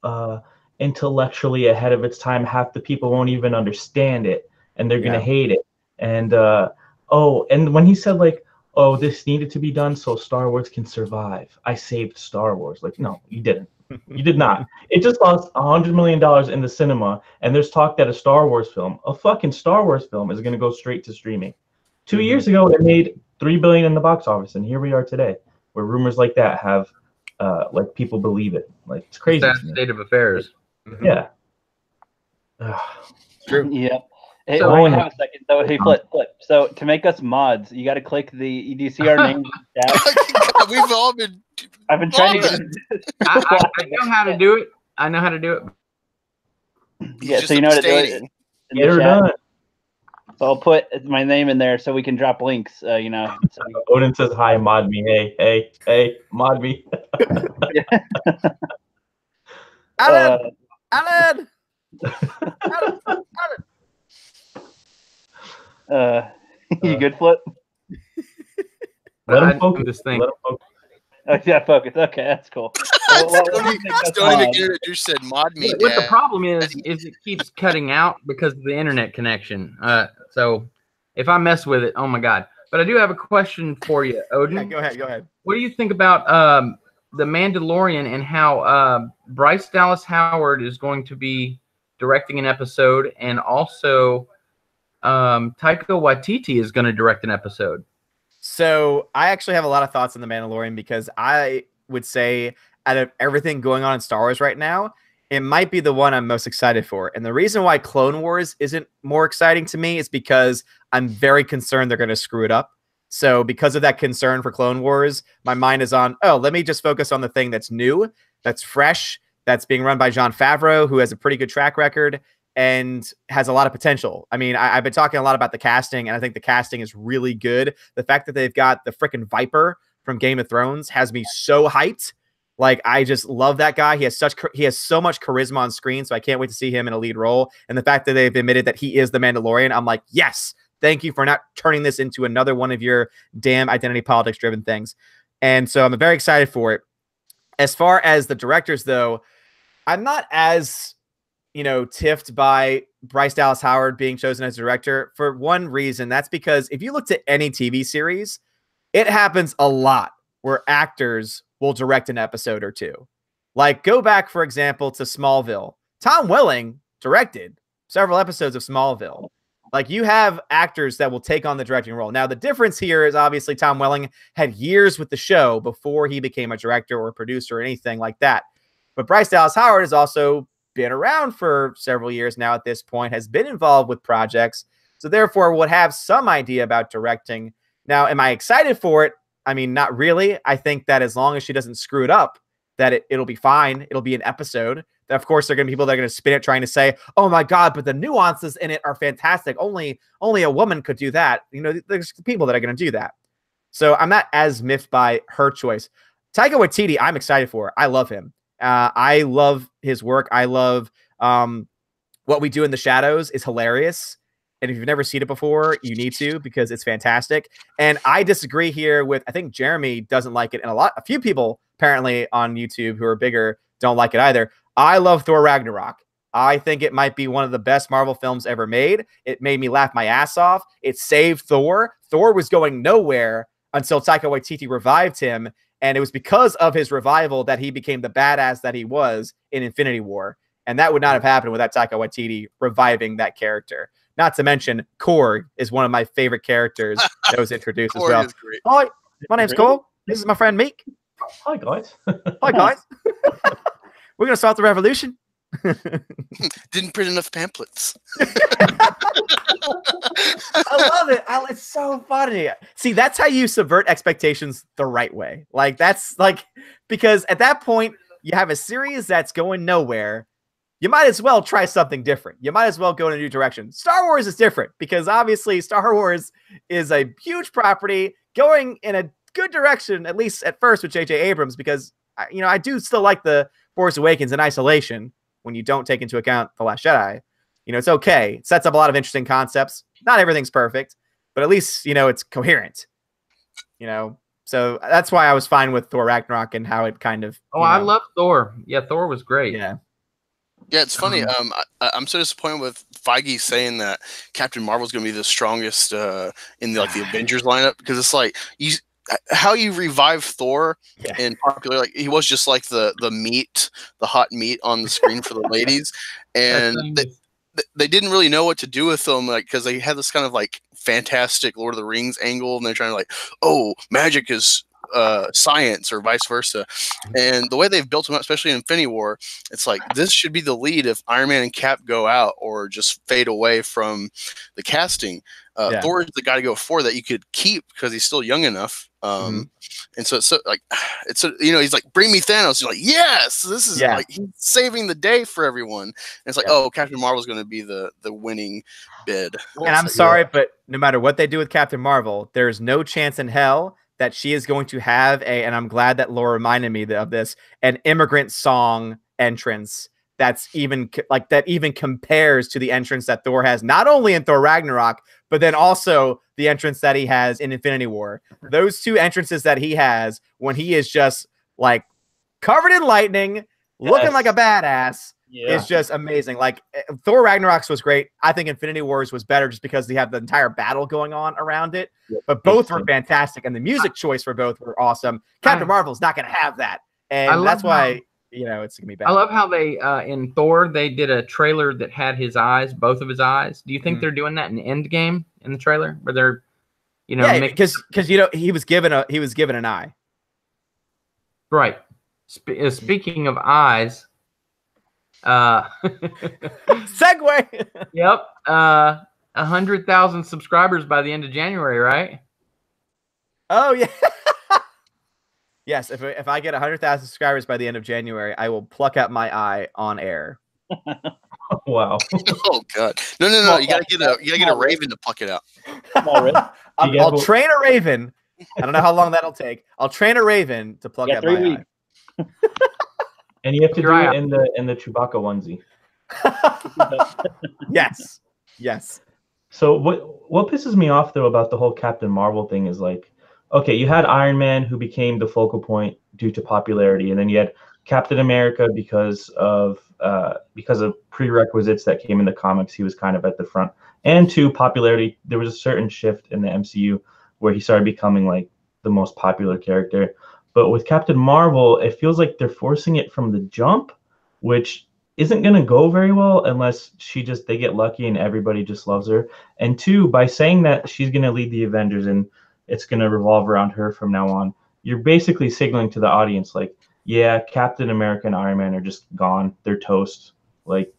intellectually ahead of its time. Half the people won't even understand it and they're going to hate it. And, and when he said like, oh, this needed to be done so Star Wars can survive, I saved Star Wars. Like, no, you didn't. You did not. It just lost $100 million in the cinema, and there's talk that a fucking Star Wars film, is going to go straight to streaming. 2 years ago, it made $3 billion in the box office, and here we are today, where rumors like that have, like, people believe it. Like, it's crazy. That's state of affairs. Yeah. True. Yeah. Hey, So, wait a second. So, hey, flip. So, to make us mods, you got to click do you see our names? God, we've all been. I've been trying to get I know how to do it. I know how to do it. Yeah, so you know how to do it. Get her done. So I'll put my name in there so we can drop links. So Odin says, hi, mod me. Hey, mod me. Alan! Alan! You good, Flip? Let him focus. This thing. Let him focus. Oh, yeah, focus. Okay, that's cool. Stoney McIntyre said, "Mod me." What the problem is it keeps cutting out because of the internet connection. So if I mess with it, oh my god! But I do have a question for you, Odin. Yeah, go ahead. What do you think about the Mandalorian and how Bryce Dallas Howard is going to be directing an episode, and also Taika Waititi is going to direct an episode? So I actually have a lot of thoughts on The Mandalorian because I would say out of everything going on in Star Wars right now, it might be the one I'm most excited for. And the reason why Clone Wars isn't more exciting to me is because I'm very concerned they're going to screw it up. So because of that concern for Clone Wars, my mind is on, let me just focus on the thing that's new, that's fresh, that's being run by Jon Favreau, who has a pretty good track record and has a lot of potential. I mean, I've been talking a lot about the casting, and I think the casting is really good. The fact that they've got the freaking Viper from Game of Thrones has me so hyped. Like, I just love that guy. He has so much charisma on screen, so I can't wait to see him in a lead role. And the fact that they've admitted that he is the Mandalorian, I'm like, yes, thank you for not turning this into another one of your damn identity politics driven things. And so I'm very excited for it. As far as the directors, though, I'm not as tiffed by Bryce Dallas Howard being chosen as director for one reason. That's because if you looked at any TV series, it happens a lot where actors will direct an episode or two. Like, go back, for example, to Smallville. Tom Welling directed several episodes of Smallville. Like, you have actors that will take on the directing role. Now, the difference here is obviously Tom Welling had years with the show before he became a director or a producer or anything like that. But Bryce Dallas Howard has also been around for several years now at this point, has been involved with projects, so therefore would have some idea about directing. Now, am I excited for it? I mean, not really. I think that as long as she doesn't screw it up, that it'll be fine. It'll be an episode. That, of course, there are going to be people that are going to spin it trying to say, oh my God, but the nuances in it are fantastic. Only a woman could do that. There's people that are going to do that. So I'm not as miffed by her choice. Taika Waititi, I'm excited for. I love him. I love his work. I love What We Do in the Shadows is hilarious. And if you've never seen it before, you need to, because it's fantastic. And I disagree here with, I think Jeremy doesn't like it. And a few people apparently on YouTube who are bigger don't like it either. I love Thor Ragnarok. I think it might be one of the best Marvel films ever made. It made me laugh my ass off. It saved Thor. Thor was going nowhere until Taika Waititi revived him. And it was because of his revival that he became the badass that he was in Infinity War. And that would not have happened without Taika Waititi reviving that character. Not to mention, Korg is one of my favorite characters that was introduced as well. Hi, my name's Cole. This is my friend Meek. Hi, guys. Hi, guys. We're going to start the revolution. Didn't print enough pamphlets. I love it. It's so funny. See, that's how you subvert expectations the right way. Like, that's like, because at that point, you have a series that's going nowhere. You might as well try something different. You might as well go in a new direction. Star Wars is different because obviously Star Wars is a huge property going in a good direction, at least at first with J.J. Abrams, because, I do still like The Force Awakens in isolation when you don't take into account The Last Jedi. It's okay. It sets up a lot of interesting concepts. Not everything's perfect, but at least, it's coherent. So that's why I was fine with Thor Ragnarok and how it kind of... I love Thor. Yeah, Thor was great. Yeah. Yeah, it's funny. I'm so disappointed with Feige saying that Captain Marvel is going to be the strongest in the Avengers lineup, because it's like how you revive Thor in popular, like he was just like the hot meat on the screen for the ladies, and they didn't really know what to do with them, like, because they had this kind of like fantastic Lord of the Rings angle, and they're trying to like, oh, magic is science or vice versa. And the way they've built him up, especially in Infinity War, it's like this should be the lead if Iron Man and Cap go out or just fade away from the casting. Thor is the guy to go for that you could keep because he's still young enough. And so he's like, bring me Thanos. You're like, yes, this is like he's saving the day for everyone. And it's like, oh, Captain Marvel is going to be the winning bid. And I'm sorry, but no matter what they do with Captain Marvel, there's no chance in hell that she is going to have and I'm glad that Laura reminded me of this, an immigrant song entrance that even compares to the entrance that Thor has, not only in Thor Ragnarok, but then also the entrance that he has in Infinity War. Those two entrances that he has when he is just like covered in lightning, looking like a badass, is just amazing. Like Thor Ragnarok's was great. I think Infinity Wars was better just because they have the entire battle going on around it. But both were fantastic, and the music choice for both were awesome. Captain Marvel's not going to have that, and that's why it's gonna be bad. I love how they in Thor they did a trailer that had his eyes, both of his eyes. Do you think they're doing that in Endgame in the trailer, where they're because he was given an eye. Right. Speaking of eyes. Segue. Yep. 100,000 subscribers by the end of January, right? Oh yeah. Yes. If I get 100,000 subscribers by the end of January, I will pluck out my eye on air. Wow. Oh god. No. You gotta get a raven to pluck it out. I'll train a raven. I don't know how long that'll take. I'll train a raven to pluck out my eye. And you have to do it in the Chewbacca onesie. Yes. So what pisses me off though about the whole Captain Marvel thing is like, okay, you had Iron Man who became the focal point due to popularity, and then you had Captain America because of prerequisites that came in the comics. He was kind of at the front, and to popularity, there was a certain shift in the MCU where he started becoming like the most popular character. But with Captain Marvel, it feels like they're forcing it from the jump, which isn't going to go very well unless they get lucky and everybody just loves her. And two, by saying that she's going to lead the Avengers and it's going to revolve around her from now on, you're basically signaling to the audience like, yeah, Captain America and Iron Man are just gone. They're toast. Like,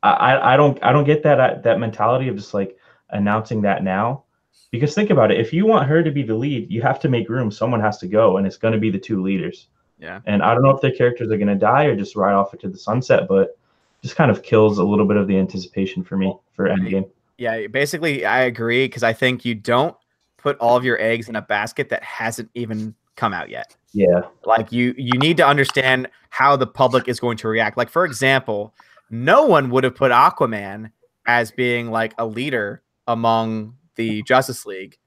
I don't get that mentality of just like announcing that now. Because think about it, if you want her to be the lead, you have to make room. Someone has to go, and it's going to be the two leaders. Yeah. And I don't know if their characters are going to die or just ride off into the sunset, but just kind of kills a little bit of the anticipation for me for Endgame. Yeah, basically, I agree, because I think you don't put all of your eggs in a basket that hasn't even come out yet. Yeah. Like you need to understand how the public is going to react. Like, for example, no one would have put Aquaman as being like a leader among the Justice League.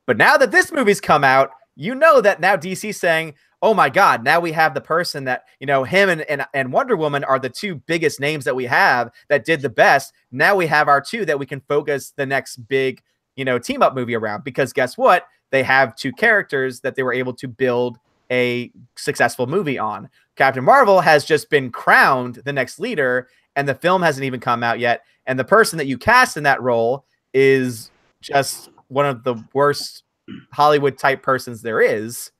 But now that this movie's come out, you know that now DC's saying, oh my God, now we have the person that, you know, him and Wonder Woman are the two biggest names that we have that did the best. Now we have our two that we can focus the next big, you know, team up movie around, because guess what? They have two characters that they were able to build a successful movie on. Captain Marvel has just been crowned the next leader, and the film hasn't even come out yet. And the person that you cast in that role is just one of the worst Hollywood type persons there is.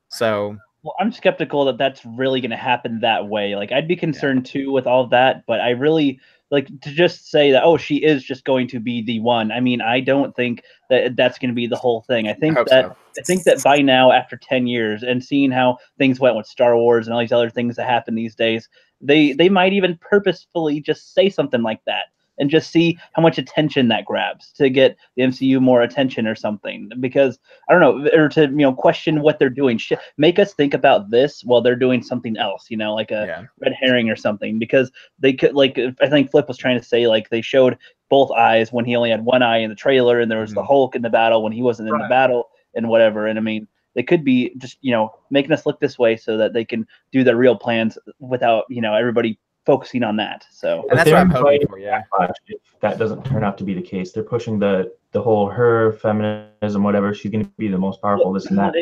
So, well, I'm skeptical that that's really going to happen that way. Like, I'd be concerned too with all of that, but I really like to just say that, oh, she is just going to be the one. I mean, I don't think that that's going to be the whole thing. I think that by now, after 10 years and seeing how things went with Star Wars and all these other things that happen these days, they might even purposefully just say something like that and just see how much attention that grabs to get the MCU more attention or something. Because I don't know, or to, you know, question what they're doing. Make us think about this while they're doing something else, you know, like a red herring or something. Because they could, like, I think Flip was trying to say, like, they showed both eyes when he only had one eye in the trailer, and there was the Hulk in the battle when he wasn't in the battle and whatever. And I mean, they could be just, you know, making us look this way so that they can do their real plans without, you know, everybody focusing on that. So, and that's what I'm hoping for. Yeah, if that doesn't turn out to be the case, they're pushing the whole her feminism, whatever. She's going to be the most powerful. This and that.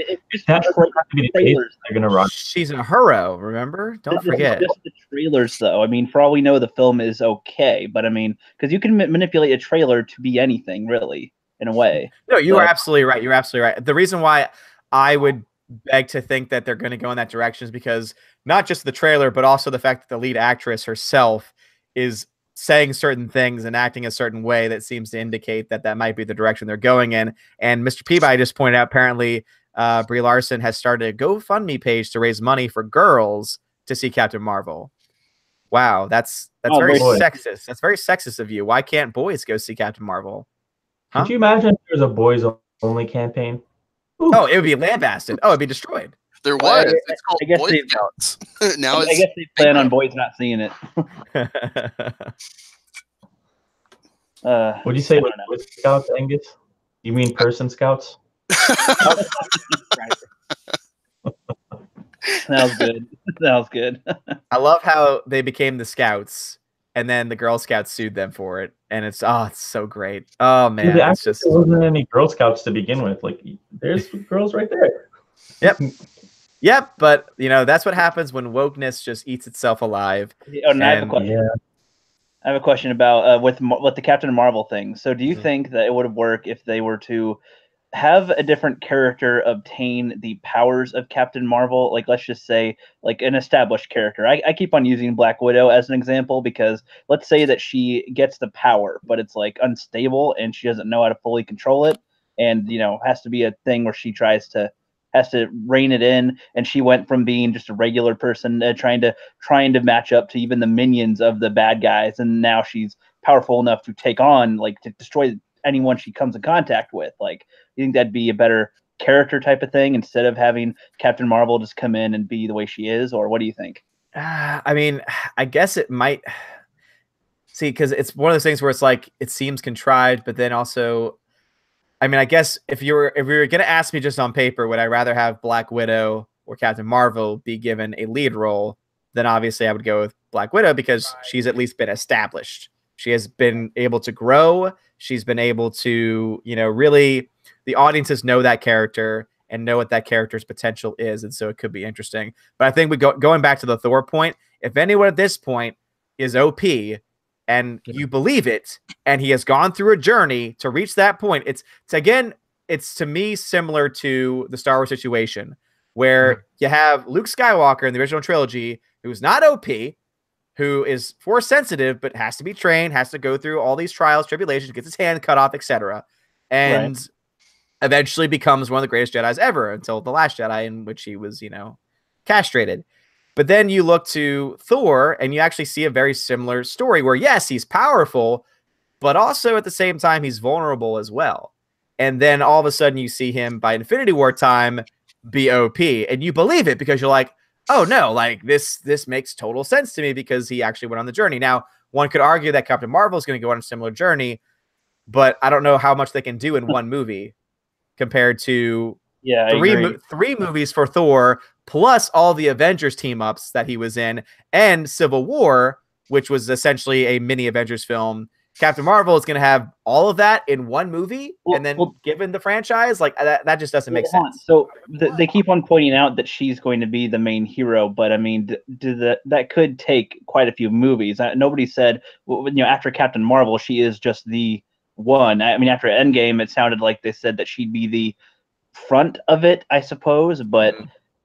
That doesn't have to be the case. They're going to run. She's a hero. Remember? Don't forget. Just the trailers, though. I mean, for all we know, the film is okay, but I mean, because you can manipulate a trailer to be anything, really, in a way. No, you are absolutely right. You're absolutely right. The reason why I would beg to think that they're going to go in that direction is because not just the trailer, but also the fact that the lead actress herself is saying certain things and acting a certain way that seems to indicate that that might be the direction they're going in. And Mr. Peabody just pointed out, apparently Brie Larson has started a GoFundMe page to raise money for girls to see Captain Marvel. Wow, that's very sexist. That's very sexist of you. Why can't boys go see Captain Marvel? Huh? Could you imagine if there's a boys only campaign? Ooh. Oh, it would be lambasted. Oh, it'd be destroyed. There was. It's called Boy Scouts. Now I guess they plan on boys not seeing it. What do you say with Boy Scouts, Angus? You mean person scouts? That was good. That was good. I love how they became the Scouts, and then the Girl Scouts sued them for it, and it's so great. Oh man, dude, it's just there wasn't any Girl Scouts to begin with. Like, there's girls right there. Yep, but you know that's what happens when wokeness just eats itself alive. Oh, and I have a question. I have a question about with the Captain Marvel thing. So, do you think that it would work if they were to have a different character obtain the powers of Captain Marvel? Like, let's just say, like, an established character. I keep on using Black Widow as an example because let's say that she gets the power, but it's like unstable and she doesn't know how to fully control it, and you know has to be a thing where she has to rein it in, and she went from being just a regular person trying to match up to even the minions of the bad guys, and now she's powerful enough to take on, like, to destroy anyone she comes in contact with. Like, you think that'd be a better character type of thing instead of having Captain Marvel just come in and be the way she is, or what do you think? I mean, I guess it might. See, because it's one of those things where it's like it seems contrived, but then also, I mean, I guess if you were going to ask me just on paper, would I rather have Black Widow or Captain Marvel be given a lead role? Then obviously I would go with Black Widow because she's at least been established. She has been able to grow. She's been able to, you know, really, the audiences know that character and know what that character's potential is, and so it could be interesting. But I think going back to the Thor point, if anyone at this point is OP and you believe it, and he has gone through a journey to reach that point, it's to me similar to the Star Wars situation, where you have Luke Skywalker in the original trilogy, who's not OP, who is force sensitive, but has to be trained, has to go through all these trials, tribulations, gets his hand cut off, etc., and eventually becomes one of the greatest Jedis ever until The Last Jedi, in which he was, you know, castrated. But then you look to Thor, and you actually see a very similar story where, yes, he's powerful, but also at the same time, he's vulnerable as well. and then all of a sudden you see him by Infinity War time be OP, and you believe it because you're like, oh no, like this makes total sense to me because he actually went on the journey. Now, one could argue that Captain Marvel is going to go on a similar journey, but I don't know how much they can do in one movie compared to three movies for Thor, plus all the Avengers team ups that he was in, and Civil War, which was essentially a mini Avengers film. Captain Marvel is going to have all of that in one movie, and then given the franchise, like that just doesn't make sense. So they keep on pointing out that she's going to be the main hero, but I mean, that could take quite a few movies. Nobody said, after Captain Marvel, she is just the one. I mean, after Endgame, it sounded like they said that she'd be the front of it, I suppose, but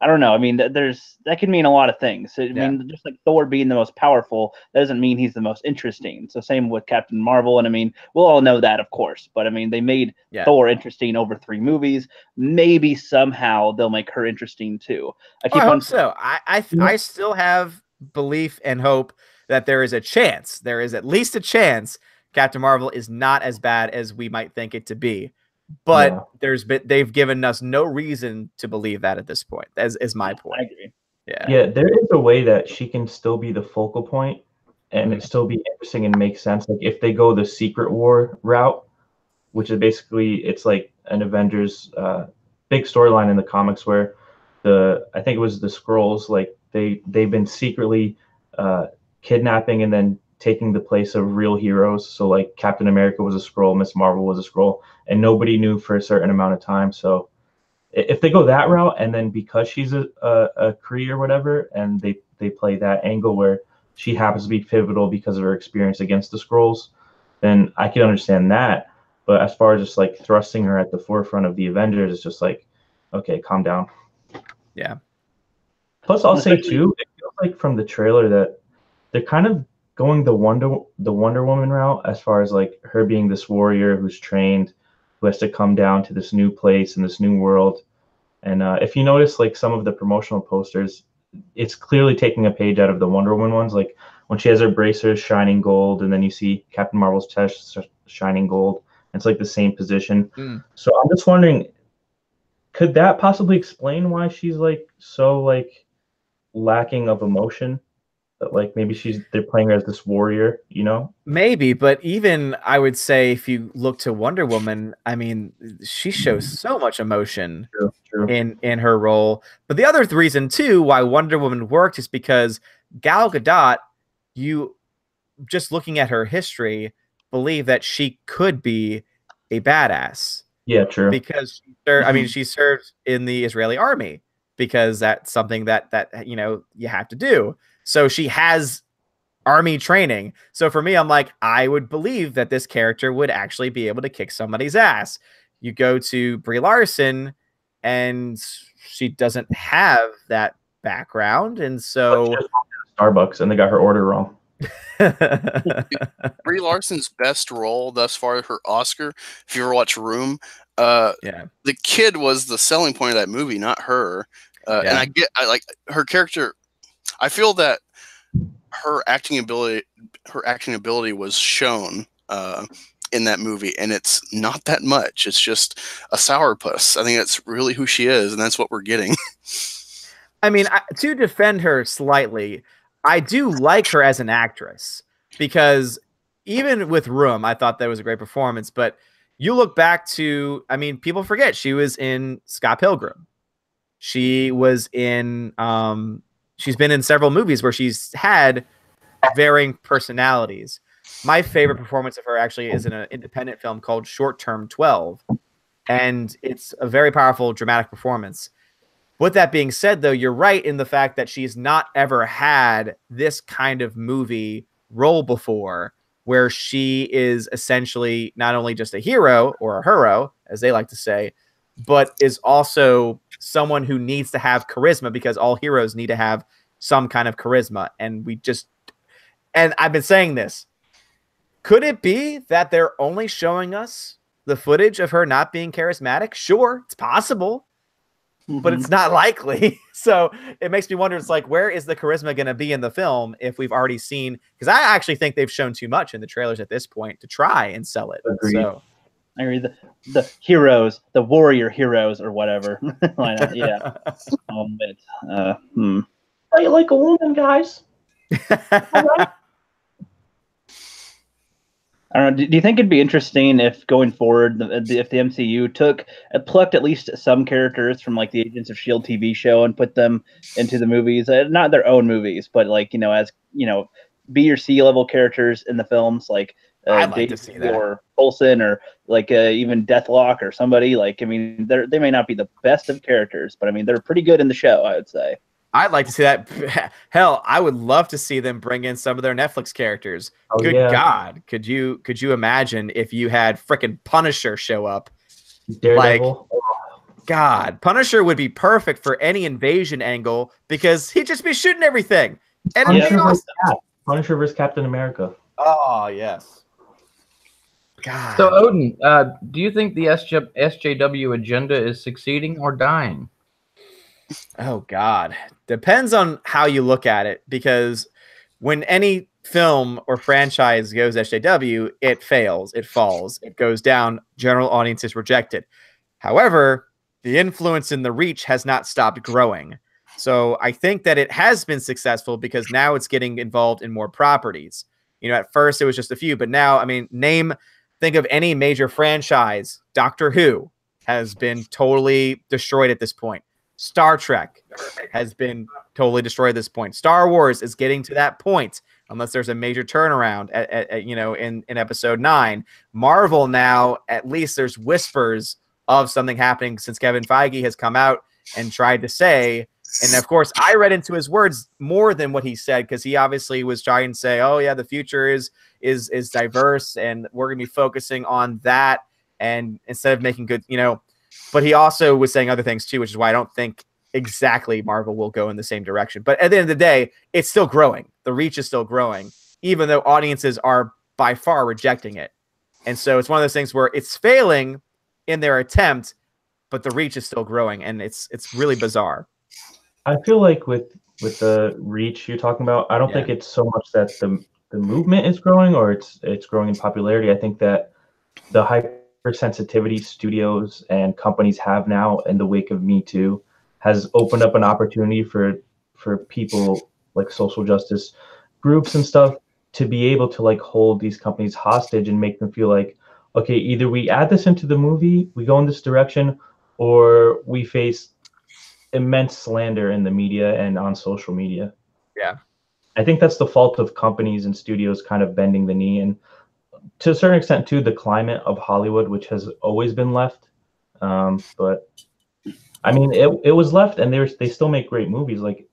I don't know. I mean, that can mean a lot of things. I mean, just like Thor being the most powerful, that doesn't mean he's the most interesting. So same with Captain Marvel, and I mean, we'll all know that, of course. But I mean, they made Thor interesting over 3 movies. Maybe somehow they'll make her interesting too. I hope so. I still have belief and hope that there is a chance. There is at least a chance Captain Marvel is not as bad as we might think it to be. But they've given us no reason to believe that at this point. Is my point. I agree. Yeah, there is a way that she can still be the focal point and it still be interesting and make sense. Like if they go the Secret War route, which is basically it's like an Avengers big storyline in the comics where I think it was the Skrulls, like they've been secretly kidnapping and then taking the place of real heroes. So like Captain America was a Skrull, Miss Marvel was a Skrull, and nobody knew for a certain amount of time. So if they go that route, and then because she's a Kree or whatever, and they play that angle where she happens to be pivotal because of her experience against the Skrulls, then I can understand that. But as far as just like thrusting her at the forefront of the Avengers, it's just like, okay, calm down. Yeah. Plus, I'll say too, it feels like from the trailer that they're kind of going the Wonder Woman route as far as like her being this warrior who's trained, who has to come down to this new place in this new world. And if you notice, like some of the promotional posters, it's clearly taking a page out of the Wonder Woman ones. Like when she has her bracers shining gold, and then you see Captain Marvel's chest shining gold. It's like the same position. So I'm just wondering, could that possibly explain why she's like so like lacking of emotion? That like maybe they're playing her as this warrior, you know? Maybe, but even I would say if you look to Wonder Woman, I mean, she shows so much emotion in her role. But the other reason too why Wonder Woman worked is because Gal Gadot, you just looking at her history, believe that she could be a badass. Yeah, true. Because I mean, she served in the Israeli army because that's something that you have to do. So she has army training. So for me, I'm like, I would believe that this character would actually be able to kick somebody's ass. You go to Brie Larson, and she doesn't have that background, and so Starbucks, and they got her order wrong. Brie Larson's best role thus far, her Oscar, if you ever watch Room, the kid was the selling point of that movie, not her. And I like her character. I feel that her acting ability was shown in that movie, and it's not that much. It's just a sourpuss. I think that's really who she is, and that's what we're getting. I mean, to defend her slightly, I do like her as an actress, because even with Room, I thought that was a great performance. But you look back to, I mean, people forget she was in Scott Pilgrim. She was in, she's been in several movies where she's had varying personalities. My favorite performance of her actually is in an independent film called Short Term 12. And it's a very powerful, dramatic performance. With that being said, though, you're right in the fact that she's not ever had this kind of movie role before, where she is essentially not only just a hero or a hero, as they like to say, but is also someone who needs to have charisma, because all heroes need to have some kind of charisma. And I've been saying this, could it be that they're only showing us the footage of her not being charismatic? Sure, it's possible, but it's not likely. So it makes me wonder, it's like, where is the charisma going to be in the film if we've already seen, because I actually think they've shown too much in the trailers at this point to try and sell it. Agreed. So I agree. The heroes, the warrior heroes, or whatever. Why not? Yeah. Play like a woman, guys. I don't know. Do you think it'd be interesting if going forward, if the MCU plucked at least some characters from like the Agents of Shield TV show and put them into the movies, not their own movies, but like as B or C level characters in the films, like I'd like to Daisy see that. or Coulson or like even Deathlock or somebody. Like, I mean, they may not be the best of characters, but I mean, they're pretty good in the show, I would say. I'd like to see that. Hell, I would love to see them bring in some of their Netflix characters. Oh, Good yeah. God, could you imagine if you had frickin' Punisher show up? Daredevil. Like, God, Punisher would be perfect for any invasion angle because he'd just be shooting everything. And it'd be awesome. Punisher vs. Captain America. Oh yes. God. So Odin, do you think the SJW agenda is succeeding or dying? Oh God, depends on how you look at it, because when any film or franchise goes SJW, it fails, it falls, it goes down, general audiences reject it. However, the influence and the reach has not stopped growing. So I think that it has been successful because now it's getting involved in more properties. At first it was just a few, but now, I mean, think of any major franchise. Doctor Who has been totally destroyed at this point. Star Trek has been totally destroyed at this point. Star Wars is getting to that point, unless there's a major turnaround in episode 9. Marvel now, at least there's whispers of something happening since Kevin Feige has come out and tried to say, and of course I read into his words more than what he said, because he obviously was trying to say, oh yeah, the future is diverse and we're going to be focusing on that, and instead of making good, but he also was saying other things too, which is why I don't think exactly Marvel will go in the same direction. But at the end of the day, it's still growing. The reach is still growing, even though audiences are by far rejecting it. And so it's one of those things where it's failing in their attempt, but the reach is still growing, and it's really bizarre. I feel like with the reach you're talking about, I don't think it's so much that the movement is growing or it's growing in popularity. I think that the hypersensitivity studios and companies have now in the wake of Me Too has opened up an opportunity for people like social justice groups and stuff to be able to like hold these companies hostage and make them feel like, okay, either we add this into the movie, we go in this direction, or we face immense slander in the media and on social media. Yeah. I think that's the fault of companies and studios kind of bending the knee, and to a certain extent too, the climate of Hollywood, which has always been left. But I mean, it was left, and they still make great movies. Like,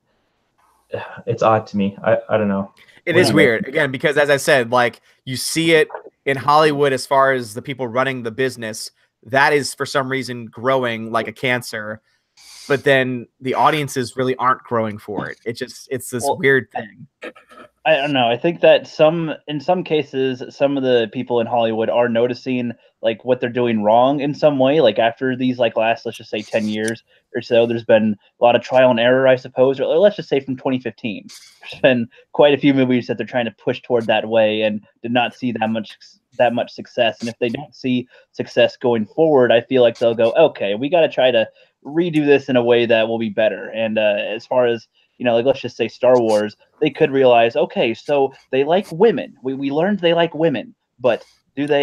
it's odd to me. I don't know. It is weird, again, because as I said, like, you see it in Hollywood as far as the people running the business, that is for some reason growing like a cancer, but then the audiences really aren't growing for it. It's this weird thing. I don't know. I think that in some cases, some of the people in Hollywood are noticing like what they're doing wrong in some way. Like after these like last, let's just say 10 years or so, there's been a lot of trial and error, I suppose, or let's just say from 2015. There's been quite a few movies that they're trying to push toward that way and did not see that much success. And if they don't see success going forward, I feel like they'll go, okay, we got to try to redo this in a way that will be better. And as far as like let's just say Star Wars, they could realize, okay, so they like women. We learned they like women, but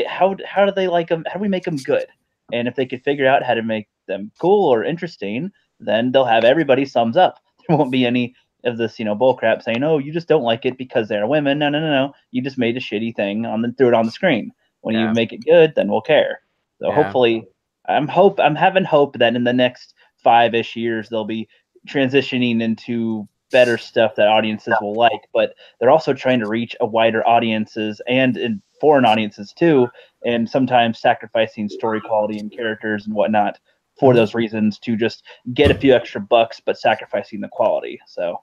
how do they like them? How do we make them good? And if they could figure out how to make them cool or interesting, then they'll have everybody's thumbs up. There won't be any of this, bullcrap saying, oh, you just don't like it because they're women. No. You just made a shitty thing threw it on the screen. When you make it good, then we'll care. So hopefully, I'm having hope that in the next 5-ish years they'll be transitioning into better stuff that audiences will like, but they're also trying to reach a wider audiences and in foreign audiences too, and sometimes sacrificing story quality and characters and whatnot for those reasons to just get a few extra bucks, but sacrificing the quality. So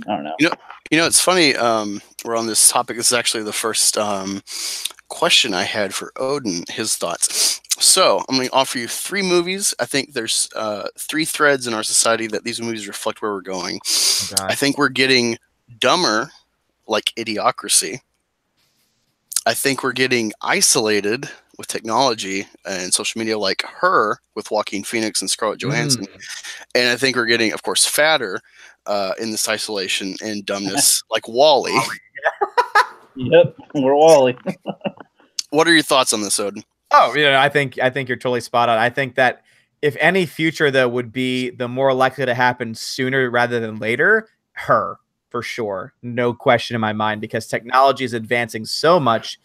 I don't know. It's funny. We're on this topic. This is actually the first question I had for Odin, his thoughts. So I'm going to offer you 3 movies. I think there's 3 threads in our society that these movies reflect where we're going. Okay. I think we're getting dumber, like Idiocracy. I think we're getting isolated with technology and social media, like Her with Joaquin Phoenix and Scarlett Johansson. And I think we're getting, of course, fatter in this isolation and dumbness, like Wally. Yep, we're Wally. What are your thoughts on this, Odin? Oh, I think you're totally spot on. I think that if any future though would be the more likely to happen sooner rather than later, Her, for sure, no question in my mind, because technology is advancing so much.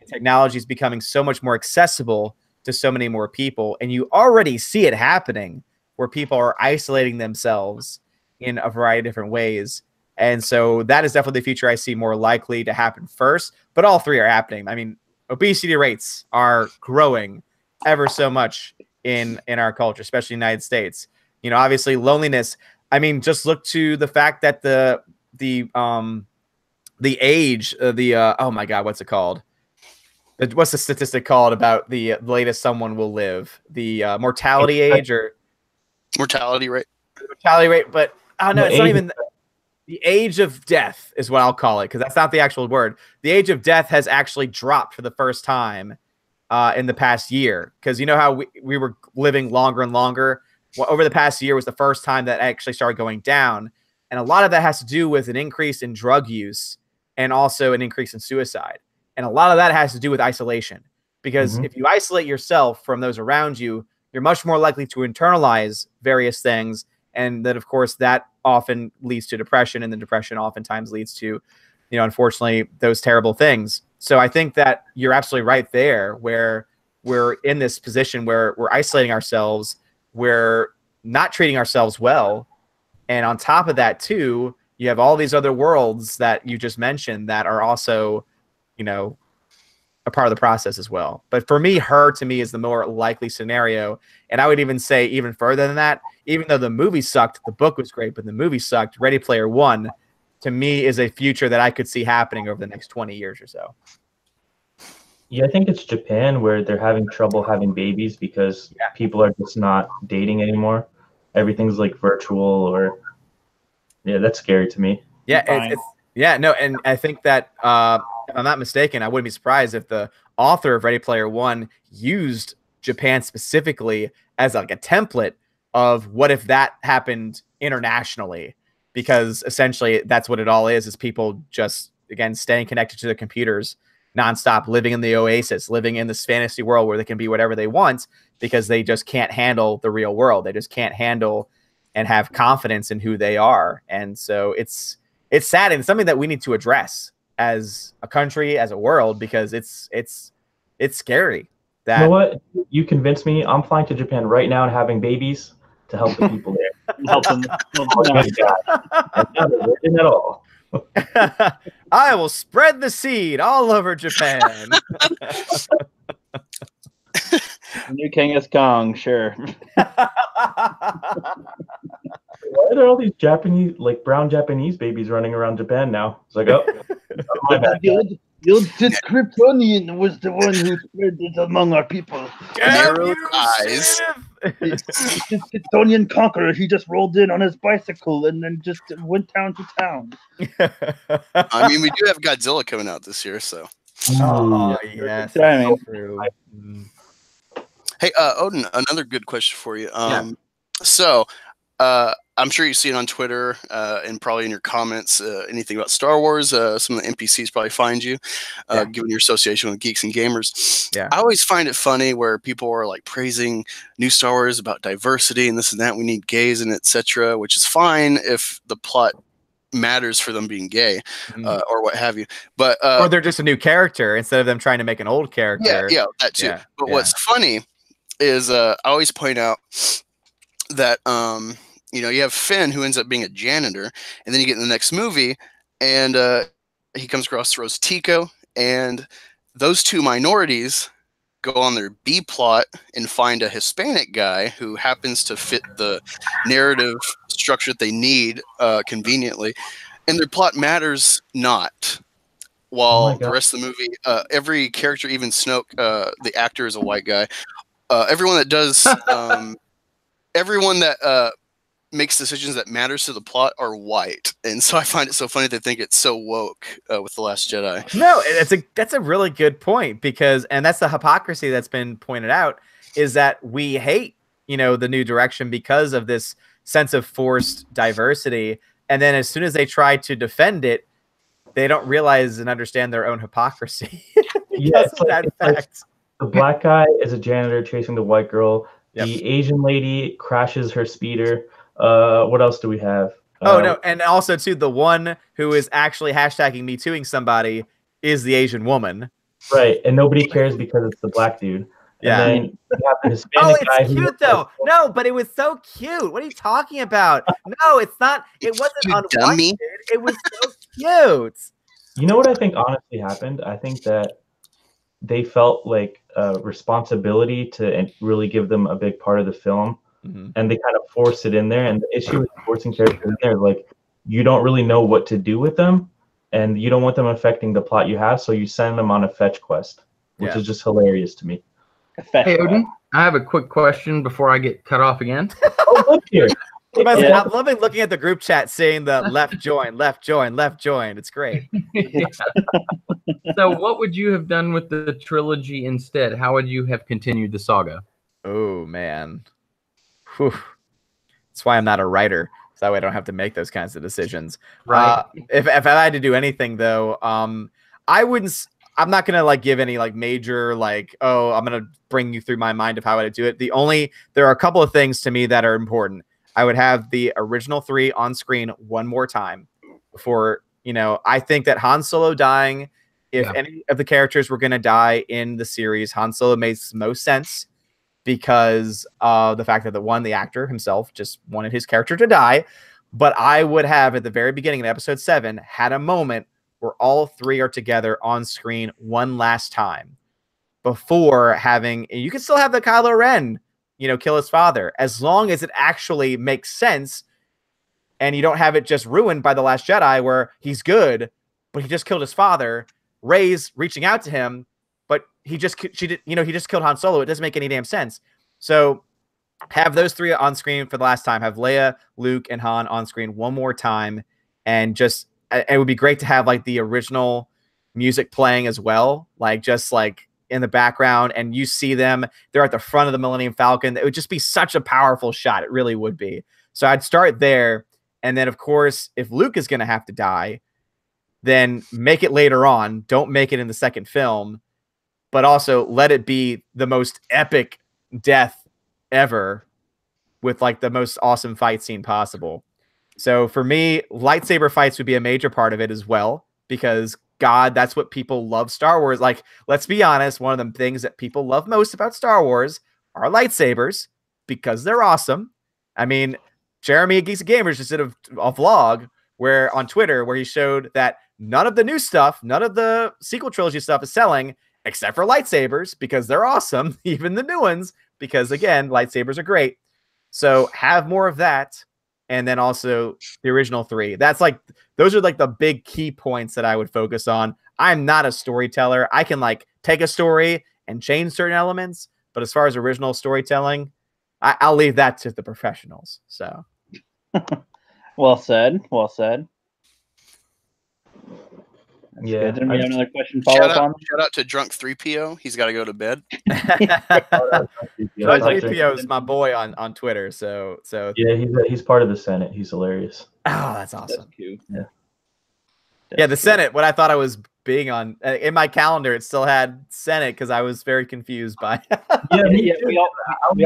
Technology is becoming so much more accessible to so many more people, and you already see it happening where people are isolating themselves in a variety of different ways. And so that is definitely the future I see more likely to happen first, but all three are happening. I mean, obesity rates are growing ever so much in our culture, especially in the United States. Obviously loneliness. I mean, just look to the fact that the age of oh my God, what's it called? What's the statistic called about the latest someone will live? The mortality age or mortality rate? Mortality rate, but no, it's not even the age of death is what I'll call it, because that's not the actual word. The age of death has actually dropped for the first time in the past year, because you know how we were living longer and longer. Well, over the past year was the first time that actually started going down, and a lot of that has to do with an increase in drug use and also an increase in suicide. And a lot of that has to do with isolation, because if you isolate yourself from those around you, you're much more likely to internalize various things. And then, of course, that often leads to depression, and the depression oftentimes leads to, unfortunately, those terrible things. So I think that you're absolutely right there, where we're in this position where we're isolating ourselves, we're not treating ourselves well. And on top of that, too, you have all these other worlds that you just mentioned that are also, a part of the process as well. But for me, Her, to me, is the more likely scenario. And I would even say even further than that, even though the movie sucked, the book was great, but the movie sucked, Ready Player One, to me, is a future that I could see happening over the next 20 years or so. Yeah, I think it's Japan where they're having trouble having babies because people are just not dating anymore. Everything's like virtual, or that's scary to me. Yeah, and I think that if I'm not mistaken, I wouldn't be surprised if the author of Ready Player One used Japan specifically as like a template of what if that happened internationally, because essentially that's what it all is people just, again, staying connected to their computers nonstop, living in the oasis, living in this fantasy world where they can be whatever they want because they just can't handle the real world. They just can't handle and have confidence in who they are. And so it's sad, and it's something that we need to address as a country, as a world, because it's scary. That, you know what? You convinced me. I'm flying to Japan right now and having babies to help the people there. Help them. Not religion at all. I will spread the seed all over Japan. New Genghis Kong, sure. Why are there all these Japanese, like brown Japanese babies running around Japan now? It's like, oh, my bad. This Kryptonian was the one who spread it among our people. Narrow eyes. This Kryptonian conqueror, he just rolled in on his bicycle and then just went town to town. I mean, we do have Godzilla coming out this year, so. Oh, yes. True. Hey, Odin, another good question for you. So, I'm sure you see it on Twitter and probably in your comments, anything about Star Wars. Some of the NPCs probably find you, given your association with Geeks and Gamers. Yeah. I always find it funny where people are like praising new Star Wars about diversity and this and that. We need gays and etc., which is fine if the plot matters for them being gay or what have you. But or they're just a new character instead of them trying to make an old character. Yeah, that too. But what's funny is I always point out that you have Finn, who ends up being a janitor, and then you get in the next movie and he comes across Rose Tico, and those two minorities go on their B plot and find a Hispanic guy who happens to fit the narrative structure that they need conveniently, and their plot matters not. While the rest of the movie, every character, even Snoke, the actor is a white guy. Everyone that does, everyone that makes decisions that matters to the plot are white, and so I find it so funny they think it's so woke with The Last Jedi. No, that's a really good point, because, and that's the hypocrisy that's been pointed out, is that we hate, you know, the new direction because of this sense of forced diversity, and then as soon as they try to defend it, they don't realize and understand their own hypocrisy. Yeah, Because of that fact. The black guy is a janitor chasing the white girl. Yep. The Asian lady crashes her speeder. What else do we have? Oh, no, and also, too, the one who is actually hashtagging Me Tooing somebody is the Asian woman. Right, and nobody cares because it's the black dude. Yeah. And then you have the Hispanic guy. It's cute, though. No, but it was so cute. What are you talking about? No, it's not. It wasn't You unwanted. dummy. It was so cute. You know what I think honestly happened? I think that they felt like a responsibility to really give them a big part of the film, and they kind of forced it in there. And the issue with forcing characters in there, like, you don't really know what to do with them, and you don't want them affecting the plot you have, so you send them on a fetch quest, which is just hilarious to me. Hey, Odin, I have a quick question before I get cut off again. Oh, look here. I'm loving looking at the group chat saying the left join, left join, left join. It's great. So what would you have done with the trilogy instead? How would you have continued the saga? Oh, man. Whew. That's why I'm not a writer. So that way I don't have to make those kinds of decisions. Right. If I had to do anything, though, I wouldn't... I'm not going to like give any like major, like, oh, I'm going to bring you through my mind of how I would do it. There are a couple of things to me that are important. I would have the original 3 on screen one more time before, you know, I think that Han Solo dying, if any of the characters were going to die in the series, Han Solo makes most sense because of the fact that the actor himself just wanted his character to die. But I would have at the very beginning of episode 7 had a moment where all 3 are together on screen one last time before having, you can still have the Kylo Ren, you know, kill his father, as long as it actually makes sense and you don't have it just ruined by The Last Jedi where he's good, but he just killed his father. Rey's reaching out to him, but he just killed Han Solo. It doesn't make any damn sense. So have those 3 on screen for the last time. Have Leia, Luke, and Han on screen one more time, and just, it would be great to have like the original music playing as well, like just like in the background, and you see them, they're at the front of the Millennium Falcon. It would just be such a powerful shot. It really would be. So I'd start there. And then of course, if Luke is going to have to die, then make it later on. Don't make it in the second film, but also let it be the most epic death ever with like the most awesome fight scene possible. So for me, lightsaber fights would be a major part of it as well, because God, that's what people love Star Wars. Like, let's be honest, one of the things that people love most about Star Wars are lightsabers because they're awesome. I mean, Jeremy at Geeks and Gamers just did a vlog where on Twitter where he showed that none of the new stuff, none of the sequel trilogy stuff is selling except for lightsabers because they're awesome, even the new ones, because again, lightsabers are great. So have more of that. And then also the original 3. That's like, those are like the big key points that I would focus on. I'm not a storyteller. I can like take a story and change certain elements, but as far as original storytelling, I'll leave that to the professionals. So, well said. Well said. That's Yeah. good. Did we have another question follow up on? Shout out to Drunk 3PO. He's got to go to bed. 3PO is my boy on Twitter. So yeah, he's part of the Senate. He's hilarious. Oh, that's awesome. That's cute. Yeah. Yeah, the Senate. What I thought I was being on in my calendar, it still had Senate because I was very confused by. Yeah, we all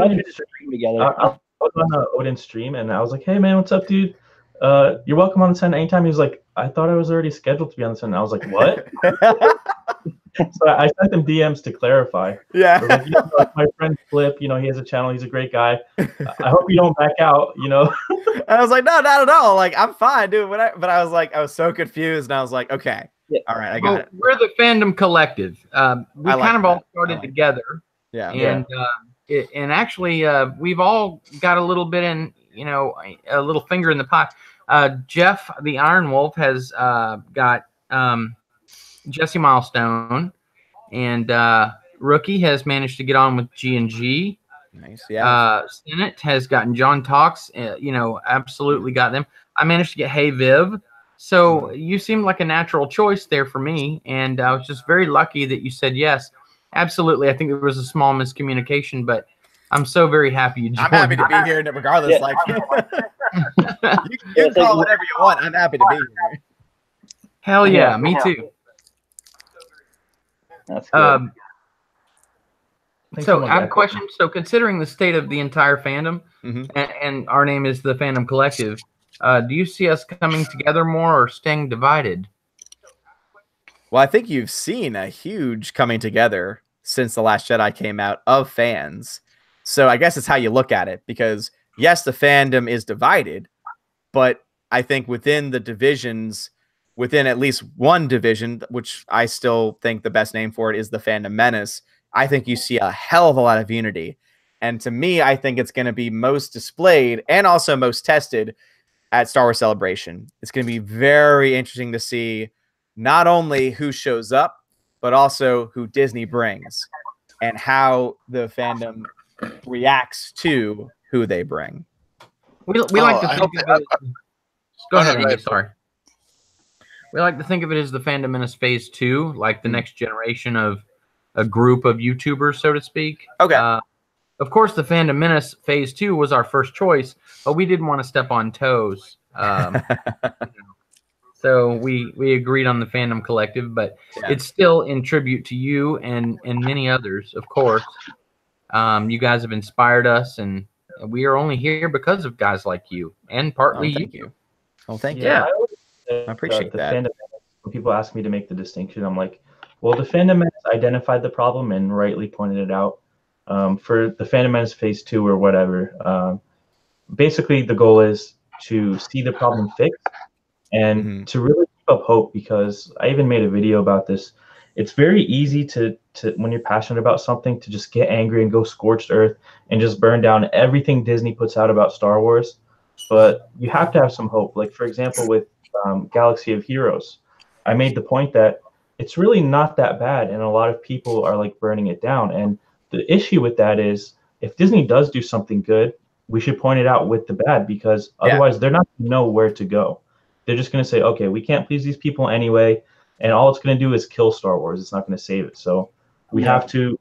did a stream together. I was on Odin's stream and I was like, "Hey man, what's up, dude? You're welcome on the Senate anytime." He was like, "I thought I was already scheduled to be on the Senate." I was like, "What?" So I sent him DMs to clarify. Yeah. Like, my friend Flip, he has a channel. He's a great guy. I hope you don't back out. And I was like, no, not at all. Like, I'm fine, dude. But I was like, I was so confused, and I was like, okay, all right, I got it. We're the Fandom Collective. We kind of all started together. Yeah. And actually, we've all got a little bit in, a little finger in the pot. Jeff, the Iron Wolf, has got Jesse Milestone, and Rookie has managed to get on with G&G. Nice. Yeah. Senate has gotten John Talks. Absolutely got them. I managed to get Hey Viv. So you seemed like a natural choice there for me, and I was just very lucky that you said yes. Absolutely. I think there was a small miscommunication, but I'm so very happy you joined. I'm happy to be here regardless. Yeah. Like you can call it whatever you want. I'm happy to be here. Hell yeah, me too. That's good. So I have a question. So considering the state of the entire fandom, Mhm. and our name is the Fandom Collective, do you see us coming together more or staying divided? Well, I think you've seen a huge coming together since The Last Jedi came out of fans. So I guess it's how you look at it, because yes, the fandom is divided, but I think within the divisions, within at least one division, which I still think the best name for it is the Fandom Menace, I think you see a hell of a lot of unity. And to me, I think it's going to be most displayed and also most tested at Star Wars Celebration. It's going to be very interesting to see not only who shows up, but also who Disney brings and how the fandom reacts to who they bring. We like to think of it. Go ahead, Andy. Sorry. We like to think of it as the Fandom Menace Phase 2, like the next generation of a group of YouTubers, so to speak. Okay. Of course, the Fandom Menace Phase 2 was our first choice, but we didn't want to step on toes. So we agreed on the Fandom Collective, but it's still in tribute to you and many others, of course. You guys have inspired us, and we are only here because of guys like you, and partly thank you. Well, thank you. Yeah. I appreciate the that. Fandom Menace, when people ask me to make the distinction, I'm like, well, the Fandom Menace identified the problem and rightly pointed it out. For the Fandom Menace Phase 2 or whatever, basically the goal is to see the problem fixed and to really keep up hope, because I even made a video about this. It's very easy to when you're passionate about something to just get angry and go scorched earth and just burn down everything Disney puts out about Star Wars. But you have to have some hope. Like, for example, with Galaxy of Heroes, I made the point that it's really not that bad, and a lot of people are like burning it down. And the issue with that is, if Disney does do something good, we should point it out with the bad, because otherwise they're not going to know where to go. They're just going to say, okay, we can't please these people anyway, and all it's going to do is kill Star Wars. It's not going to save it. So we have to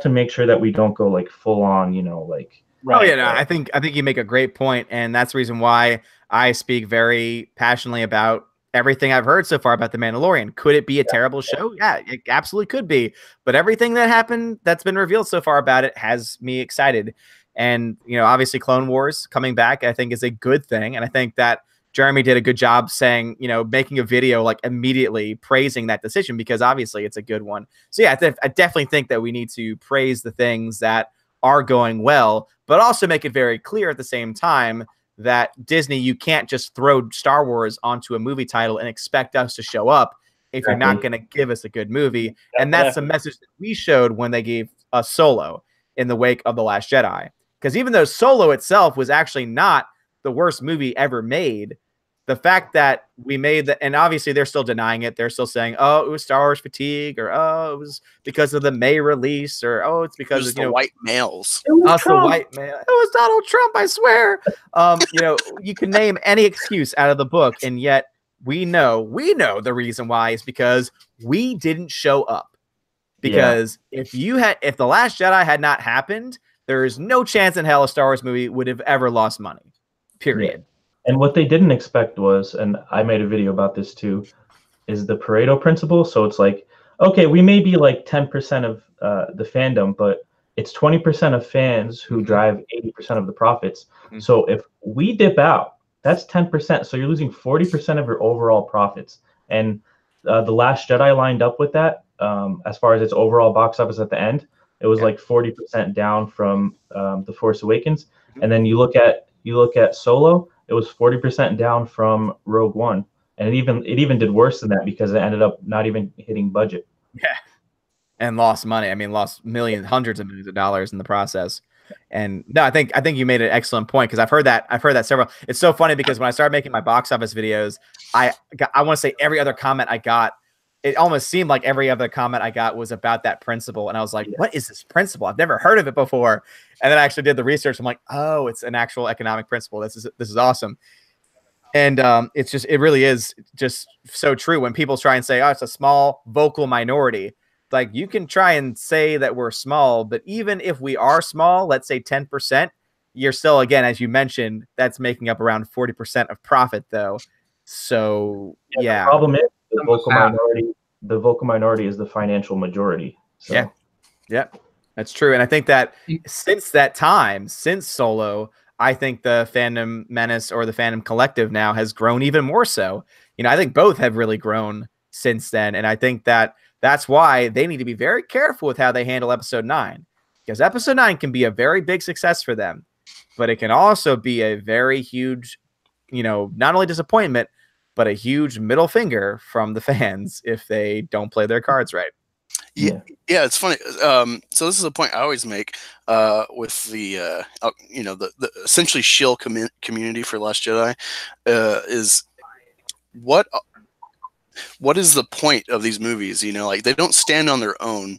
make sure that we don't go like full on, like. Right. Oh yeah, no, I think you make a great point, and that's the reason why I speak very passionately about everything I've heard so far about The Mandalorian. Could it be a terrible show? Yeah, it absolutely could be. But everything that happened that's been revealed so far about it has me excited. And obviously Clone Wars coming back, I think, is a good thing, and I think that Jeremy did a good job saying, making a video like immediately praising that decision, because obviously it's a good one. So yeah, I definitely think that we need to praise the things that are going well, but also make it very clear at the same time that Disney, you can't just throw Star Wars onto a movie title and expect us to show up if you're not going to give us a good movie. And that's the message that we showed when they gave us Solo in the wake of The Last Jedi. Because even though Solo itself was actually not the worst movie ever made, the fact that we made that, and obviously they're still denying it. They're still saying, oh, it was Star Wars fatigue, or oh, it was because of the May release, or oh, it's because of the white males. Us, the white male. It was Donald Trump, I swear. You can name any excuse out of the book, and yet we know the reason why is because we didn't show up. Because if The Last Jedi had not happened, there is no chance in hell a Star Wars movie would have ever lost money. Period. Yeah. And what they didn't expect was, and I made a video about this too, is the Pareto principle. So it's like, okay, we may be like 10% of the fandom, but it's 20% of fans who drive 80% of the profits. So if we dip out, that's 10%. So you're losing 40% of your overall profits. And The Last Jedi lined up with that as far as its overall box office at the end. It was like 40% down from The Force Awakens. And then you look at Solo, it was 40% down from Rogue One, and it even did worse than that because it ended up not even hitting budget. Yeah, and lost money. I mean, lost hundreds of millions of dollars in the process. And no, I think you made an excellent point, because I've heard that several. It's so funny because when I started making my box office videos, I want to say every other comment I got, it almost seemed like every other comment I got was about that principle. And I was like, what is this principle? I've never heard of it before. And then I actually did the research. I'm like, oh, it's an actual economic principle. This is awesome. And it really is just so true when people try and say, oh, it's a small vocal minority. Like, you can try and say that we're small, but even if we are small, let's say 10%, you're still, again, as you mentioned, that's making up around 40% of profit, though. So yeah. The problem is the vocal minority is the financial majority. So. Yeah, that's true. And I think that since that time, since Solo, I think the Fandom Menace or the Fandom Collective now has grown even more so. I think both have really grown since then. And I think that that's why they need to be very careful with how they handle episode 9, because episode 9 can be a very big success for them, but it can also be a very huge, not only disappointment, but a huge middle finger from the fans if they don't play their cards right. Yeah, it's funny. So this is a point I always make with the the essentially shill community for Last Jedi is what is the point of these movies? Like, they don't stand on their own.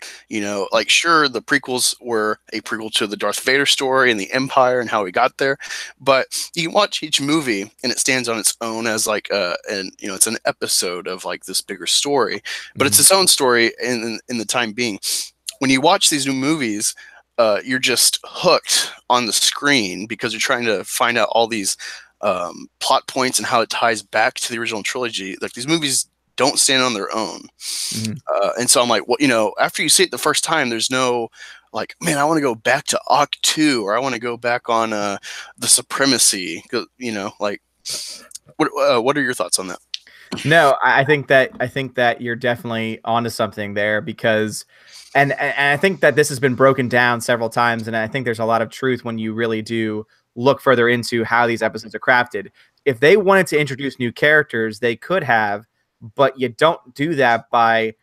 Like, sure, the prequels were a prequel to the Darth Vader story and the Empire and how we got there, but you can watch each movie and it stands on its own as like it's an episode of like this bigger story, but it's its own story in the time being. When you watch these new movies, you're just hooked on the screen because you're trying to find out all these plot points and how it ties back to the original trilogy. Like, these movies don't stand on their own. And so I'm like, well, after you see it the first time, there's no like, man, I want to go back to Oct 2, or I want to go back on the Supremacy. Like, what are your thoughts on that? No, I think that you're definitely onto something there, because and I think that this has been broken down several times, and I think there's a lot of truth when you really do look further into how these episodes are crafted. If they wanted to introduce new characters, they could have, but you don't do that by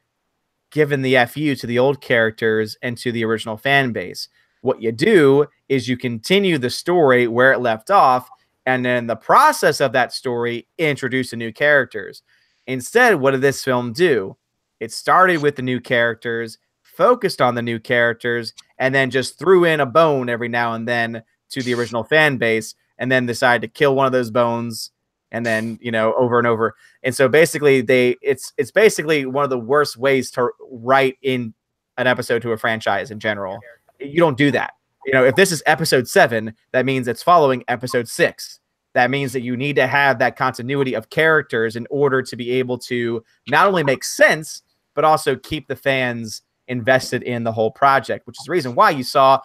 giving the FU to the old characters and to the original fan base. What you do is you continue the story where it left off, and then in the process of that story, introduce the new characters. Instead, what did this film do? It started with the new characters, focused on the new characters, and then just threw in a bone every now and then to the original fan base, and then decided to kill one of those bones, and then, over and over. And so basically it's basically one of the worst ways to write in an episode to a franchise in general. You don't do that. If this is episode 7, that means it's following episode 6. That means that you need to have that continuity of characters in order to be able to not only make sense, but also keep the fans invested in the whole project, which is the reason why you saw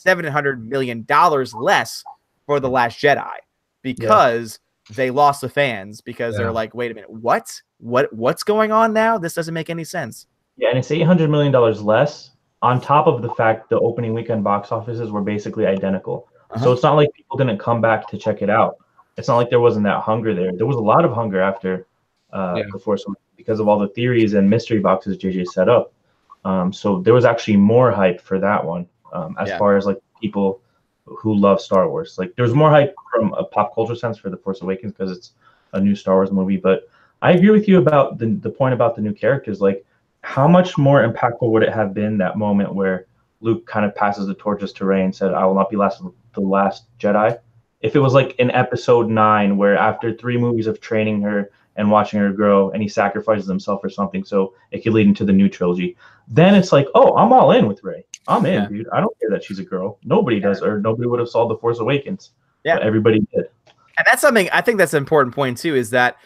$700 million less for The Last Jedi, because they lost the fans, because they're like, wait a minute, what's going on now? This doesn't make any sense. Yeah, and it's $800 million less on top of the fact the opening weekend box offices were basically identical. So it's not like people didn't come back to check it out. It's not like there wasn't that hunger there. There was a lot of hunger after The Force Awakens because of all the theories and mystery boxes JJ set up. So there was actually more hype for that one as far as like people who love Star Wars. Like, there's more hype from a pop culture sense for The Force Awakens because it's a new Star Wars movie. But I agree with you about the point about the new characters. Like, how much more impactful would it have been that moment where Luke kind of passes the torches to Rey and said, "I will not be the last Jedi"? If it was like in episode 9, where after 3 movies of training her and watching her grow, and he sacrifices himself or something so it could lead into the new trilogy, then it's like, oh, I'm all in with Rey. I'm in, dude. I don't care that she's a girl. Nobody does, or nobody would have saw The Force Awakens. Yeah, but everybody did. And that's something, I think that's an important point too, is that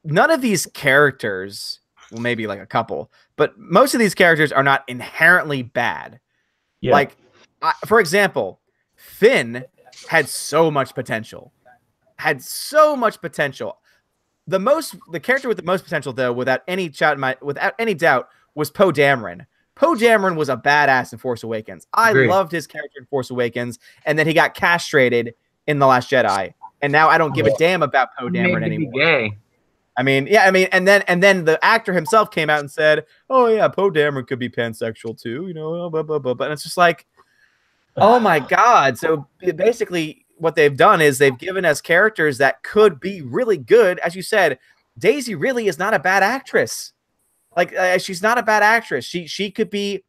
none of these characters, well, maybe like a couple, but most of these characters are not inherently bad. Yeah. Like, for example, Finn had so much potential. The character with the most potential, though, without any doubt, was Poe Dameron. Poe Dameron was a badass in Force Awakens. I loved his character in Force Awakens, and then he got castrated in The Last Jedi, and now I don't give a damn about Poe Dameron anymore. Gay. And then the actor himself came out and said, "Oh yeah, Poe Dameron could be pansexual too," blah, blah, blah. And it's just like, oh my God. So basically what they've done is they've given us characters that could be really good. As you said, Daisy really is not a bad actress. Like she's not a bad actress. She could be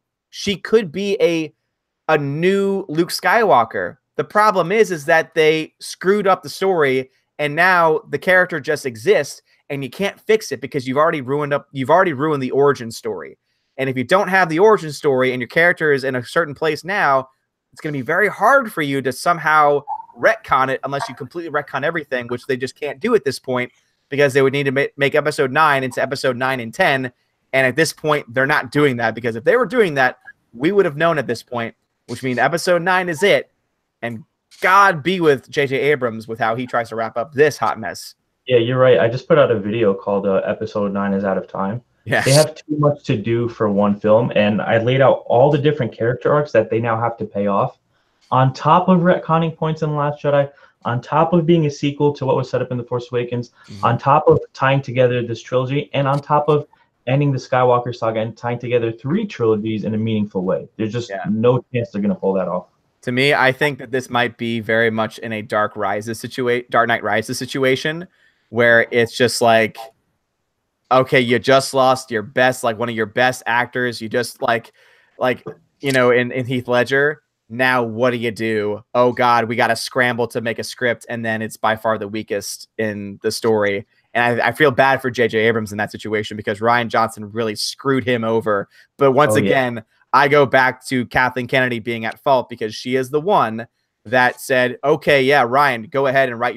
a new Luke Skywalker. The problem is that they screwed up the story, and now the character just exists, and you can't fix it because you've already ruined the origin story. And if you don't have the origin story and your character is in a certain place now, it's going to be very hard for you to somehow retcon it unless you completely retcon everything, which they just can't do at this point because they would need to make episode 9 into episode 9 and 10. And at this point, they're not doing that, because if they were doing that, we would have known at this point, which means episode 9 is it. And God be with J.J. Abrams with how he tries to wrap up this hot mess. Yeah, you're right. I just put out a video called Episode 9 is Out of Time. Yeah. They have too much to do for one film, and I laid out all the different character arcs that they now have to pay off, on top of retconning points in The Last Jedi, on top of being a sequel to what was set up in The Force Awakens, on top of tying together this trilogy, and on top of ending the Skywalker saga and tying together 3 trilogies in a meaningful way. There's just no chance they're going to pull that off. To me, I think that this might be very much in a Dark Knight Rises situation, where it's just like, okay, you just lost your best, like one of your best actors. You just like, in Heath Ledger. Now, what do? Oh God, we got to scramble to make a script. And then it's by far the weakest in the story. And I feel bad for J.J. Abrams in that situation, because Rian Johnson really screwed him over. But once again, I go back to Kathleen Kennedy being at fault, because she is the one that said, okay, yeah, Ryan, go ahead and write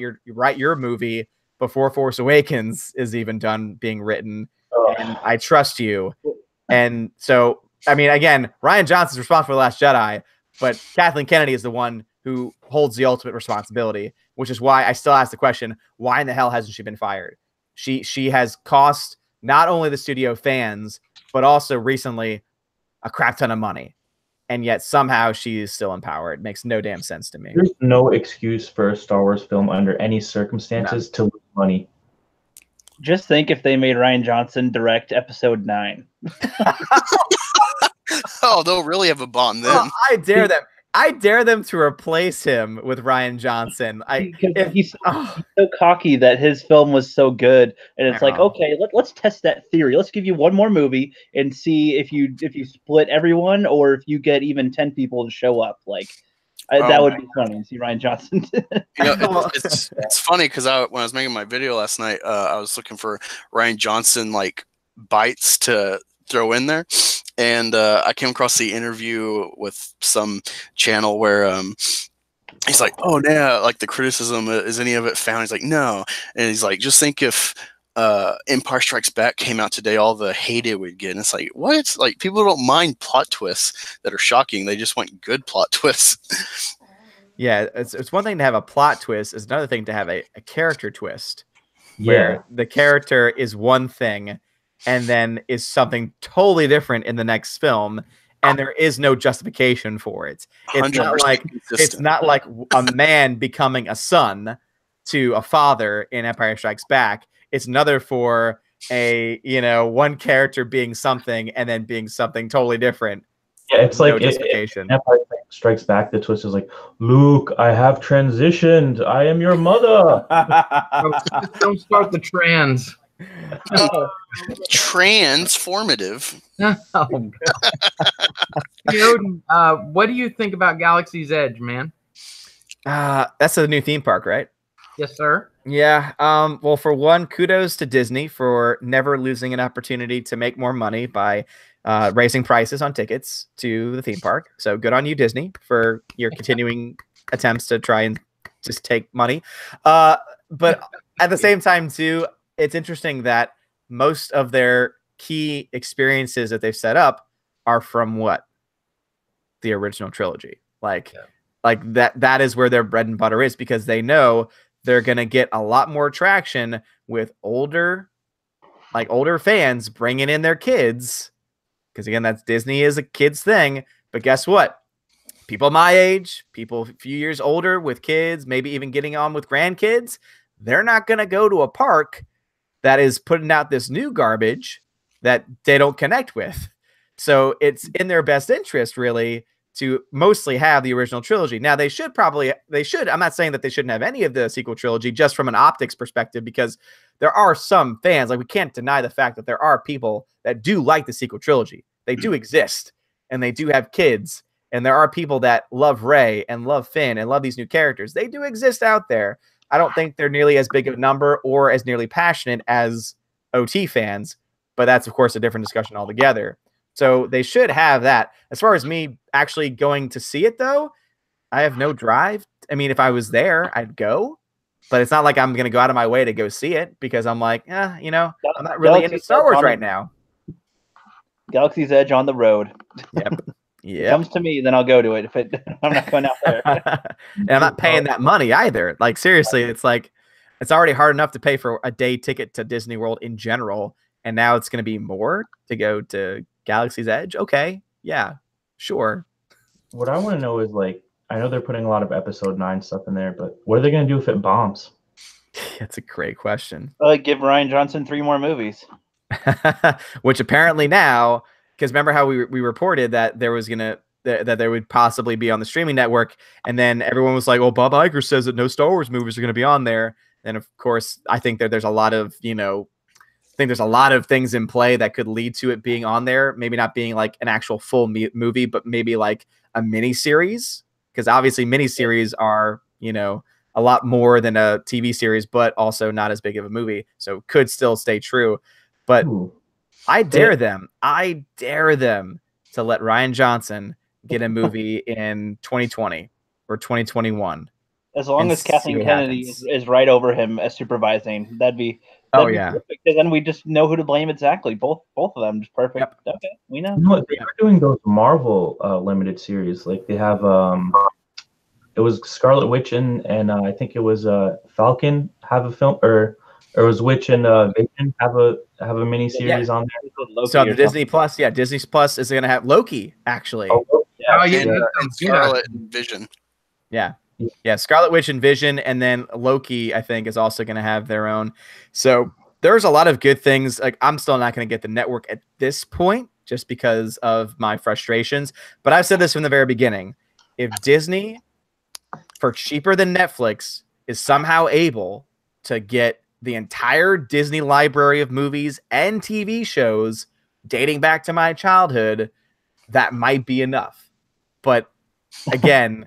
your movie before Force Awakens is even done being written. And I trust you. And so, I mean, again, Rian Johnson's responsible for The Last Jedi, but Kathleen Kennedy is the one who holds the ultimate responsibility, which is why I still ask the question, why in the hell hasn't she been fired? She has cost not only the studio fans, but also recently a crap ton of money. And yet somehow she is still in power. It makes no damn sense to me. There's no excuse for a Star Wars film under any circumstances to lose money. Just think if they made Rian Johnson direct episode 9. Oh, they'll really have a bomb then. Oh, I dare them. I dare them to replace him with Rian Johnson. He's so cocky that his film was so good, and it's like, okay, let's test that theory. Let's give you one more movie and see if you split everyone, or if you get even 10 people to show up. Like that would be funny to see Rian Johnson. It's funny because when I was making my video last night, I was looking for Rian Johnson like bites to throw in there, and I came across the interview with some channel where he's like, oh yeah, like the criticism, is any of it found? He's like, no. And he's like, just think if Empire Strikes Back came out today, all the hate it would get. And it's like, what? Like, people don't mind plot twists that are shocking, they just want good plot twists. Yeah, it's one thing to have a plot twist, it's another thing to have a character twist, where the character is one thing and then is something totally different in the next film, and there is no justification for it. It's not like a man becoming a son to a father in Empire Strikes Back. It's another for one character being something and then being something totally different. Yeah, it's like Empire Strikes Back, the twist is like, Luke, I have transitioned. I am your mother. Don't start the trans. Transformative. What do you think about Galaxy's Edge, man? That's a new theme park, right? Yes, sir. Yeah. Well, for one, kudos to Disney for never losing an opportunity to make more money by raising prices on tickets to the theme park. So good on you, Disney, for your continuing attempts to try and just take money. But at the same time, too, it's interesting that most of their key experiences that they've set up are from what? The original trilogy. Like that is where their bread and butter is, because they know they're going to get a lot more traction with older fans bringing in their kids. Because again, that's Disney is a kid's thing. But guess what? People my age, people a few years older with kids, maybe even getting on with grandkids, they're not going to go to a park that is putting out this new garbage that they don't connect with. So it's in their best interest, really, to mostly have the original trilogy. Now they should. I'm not saying that they shouldn't have any of the sequel trilogy just from an optics perspective, because there are some fans, like we can't deny the fact that there are people that do like the sequel trilogy. They do exist, and they do have kids, and there are people that love Rey and love Finn and love these new characters. They do exist out there. I don't think they're nearly as big of a number or as nearly passionate as OT fans, but that's of course a different discussion altogether. So they should have that. As far as me actually going to see it, though, I have no drive. I mean, if I was there, I'd go, but it's not like I'm going to go out of my way to go see it, because I'm like, I'm not really into Star Wars right now. Galaxy's Edge on the road. Yep. It comes to me, then I'll go to it. I'm not going out there. And I'm not paying that money either. Like, seriously, it's like, it's already hard enough to pay for a day ticket to Disney World in general, and now it's going to be more to go to Galaxy's Edge. Okay, yeah, sure. What I want to know is, like, I know they're putting a lot of Episode 9 stuff in there, but what are they going to do if it bombs? That's a great question. Give Rian Johnson 3 more movies. Which apparently now, because remember how we reported that there was that there would possibly be on the streaming network, and then everyone was like, well, Bob Iger says that no Star Wars movies are going to be on there. And of course, I think that there's a lot of, there's a lot of things in play that could lead to it being on there. Maybe not being like an actual full movie, but maybe like a mini series, because obviously mini series are, a lot more than a TV series, but also not as big of a movie. So could still stay true. But I dare them to let Rian Johnson get a movie in 2020 or 2021. As long as Kathleen Kennedy is right over him as supervising, that'd be perfect. Because then we just know who to blame exactly. Both of them, just perfect. Yep. Okay, we know. You know what? They were doing those Marvel limited series. Like they have, it was Scarlet Witch and I think it was Falcon have a film, or it was Witch and Vision have a mini series on there. So the Disney Plus, Disney Plus is going to have Loki actually. And Scarlet and Vision. Yeah, Scarlet Witch and Vision, and then Loki, I think, is also going to have their own. So there's a lot of good things. Like, I'm still not going to get the network at this point just because of my frustrations. But I've said this from the very beginning. If Disney, for cheaper than Netflix, is somehow able to get the entire Disney library of movies and TV shows dating back to my childhood, that might be enough. But again...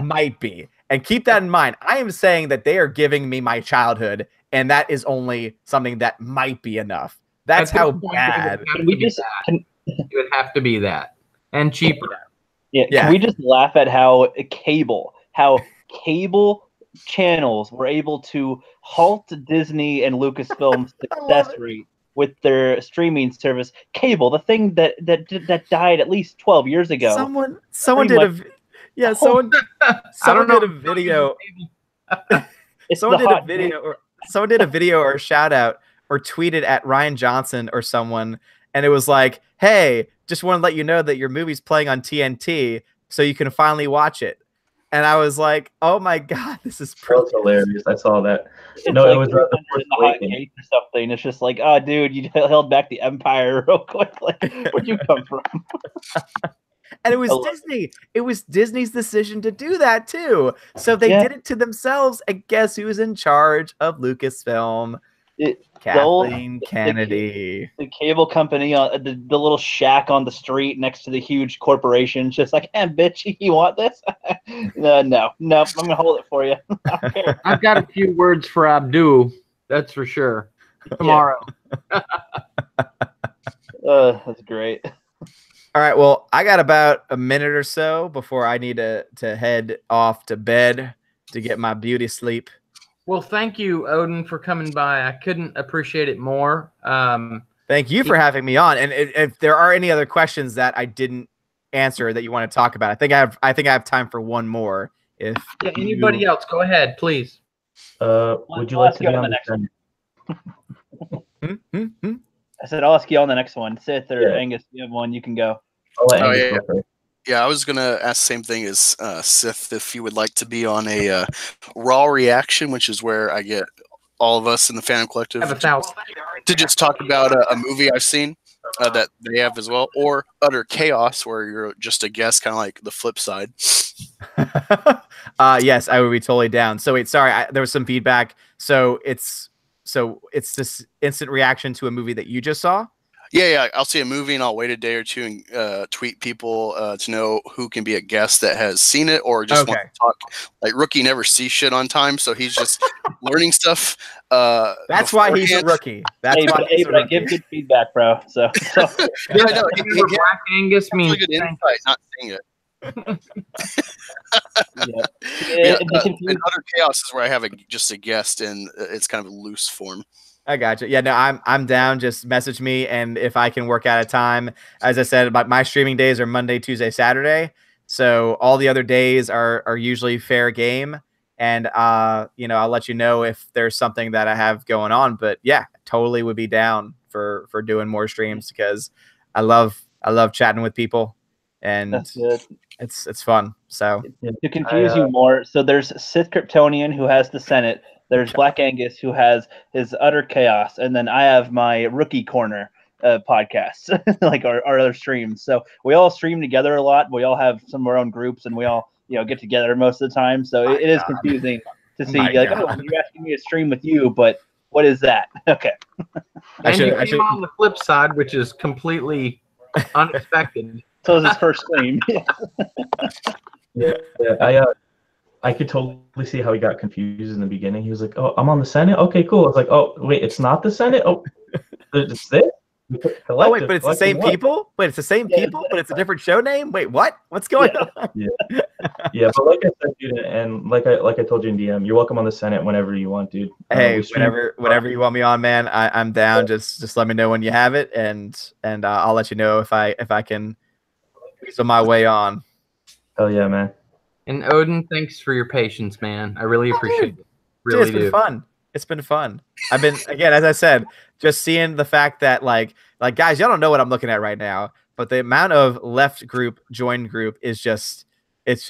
might be. And keep that in mind. I am saying that they are giving me my childhood, and that is only something that might be enough. That's how bad. It would have to be that. And cheaper. Yeah. Can we just laugh at how cable channels were able to halt Disney and Lucasfilm's success rate with their streaming service? Cable, the thing that died at least 12 years ago. Someone did a... Yeah, someone did a video. Someone did a video or a shout out or tweeted at Rian Johnson or someone, and it was like, "Hey, just want to let you know that your movie's playing on TNT, so you can finally watch it." And I was like, "Oh my god, this is that's hilarious!" I saw that. It was the hot cake or something. It's just like, "Oh, dude, you held back the Empire real quick. Like, where'd you come from?" And it was Disney. It was Disney's decision to do that too. So they did it to themselves. And guess who's in charge of Lucasfilm? Kathleen Kennedy. The cable company, the little shack on the street next to the huge corporation. Just like, bitch, you want this? No, I'm gonna hold it for you. I've got a few words for Abdu. That's for sure. Tomorrow. That's great. All right, well, I got about a minute or so before I need to head off to bed to get my beauty sleep. Well, thank you, Odin, for coming by. I couldn't appreciate it more. Thank you for having me on. And if there are any other questions that I didn't answer that you want to talk about, I think I have time for one more. If anybody else, go ahead, please. Would you like to be on the next one? I said I'll ask you on the next one. Sith or Angus, you have one, you can go. I'll let Angus go first. Yeah, I was going to ask the same thing as Sith, if you would like to be on a Raw Reaction, which is where I get all of us in the Fandom Collective to just talk about a movie I've seen. that they have as well, or Utter Chaos, where you're just a guest, kind of like the flip side. Yes, I would be totally down. So wait, sorry, there was some feedback. So it's this instant reaction to a movie that you just saw. Yeah. I'll see a movie and I'll wait a day or two and tweet people to know who can be a guest that has seen it or just want to talk. Like Rookie never sees shit on time, so he's just learning stuff. That's why he's a rookie. That's why he's a rookie. Give good feedback, bro. So. Yeah, I know. Black Angus means good insight, not seeing it. And Utter Chaos is where I have just a guest, and it's kind of a loose form. I got you. Yeah, no, I'm down. Just message me, and if I can work out a time, as I said, my streaming days are Monday, Tuesday, Saturday. So all the other days are usually fair game, and I'll let you know if there's something that I have going on. But yeah, totally would be down for doing more streams because I love chatting with people, and that's good. It's fun. So to confuse you more, so there's Sith Kryptonian who has the Senate. There's Black Angus who has his Utter Chaos, and then I have my Rookie Corner podcast, like our other streams. So we all stream together a lot. We all have some of our own groups, and we all get together most of the time. So it is confusing to see you're asking me to stream with you, but what is that? Okay. And you came on the flip side, which is completely unexpected. So it's his first stream. I could totally see how he got confused in the beginning. He was like, "Oh, I'm on the Senate. Okay, cool." I was like, "Oh, wait, it's not the Senate. Oh, it's this." Oh wait, but it's the same people. Wait, it's the same people, but it's a different show name. Wait, what? What's going on? Yeah, but like I said, dude, and like I told you in DM, you're welcome on the Senate whenever you want, dude. Hey, whenever you want me on, man, I'm down. Just let me know when you have it, and I'll let you know if I can weasel my way on. Hell yeah, man. And Odin, thanks for your patience, man. I really appreciate it. Really Dude, it's been fun. It's been fun. I've been, again, as I said, just seeing the fact that like guys, y'all don't know what I'm looking at right now, but the amount of left group join group is just, it's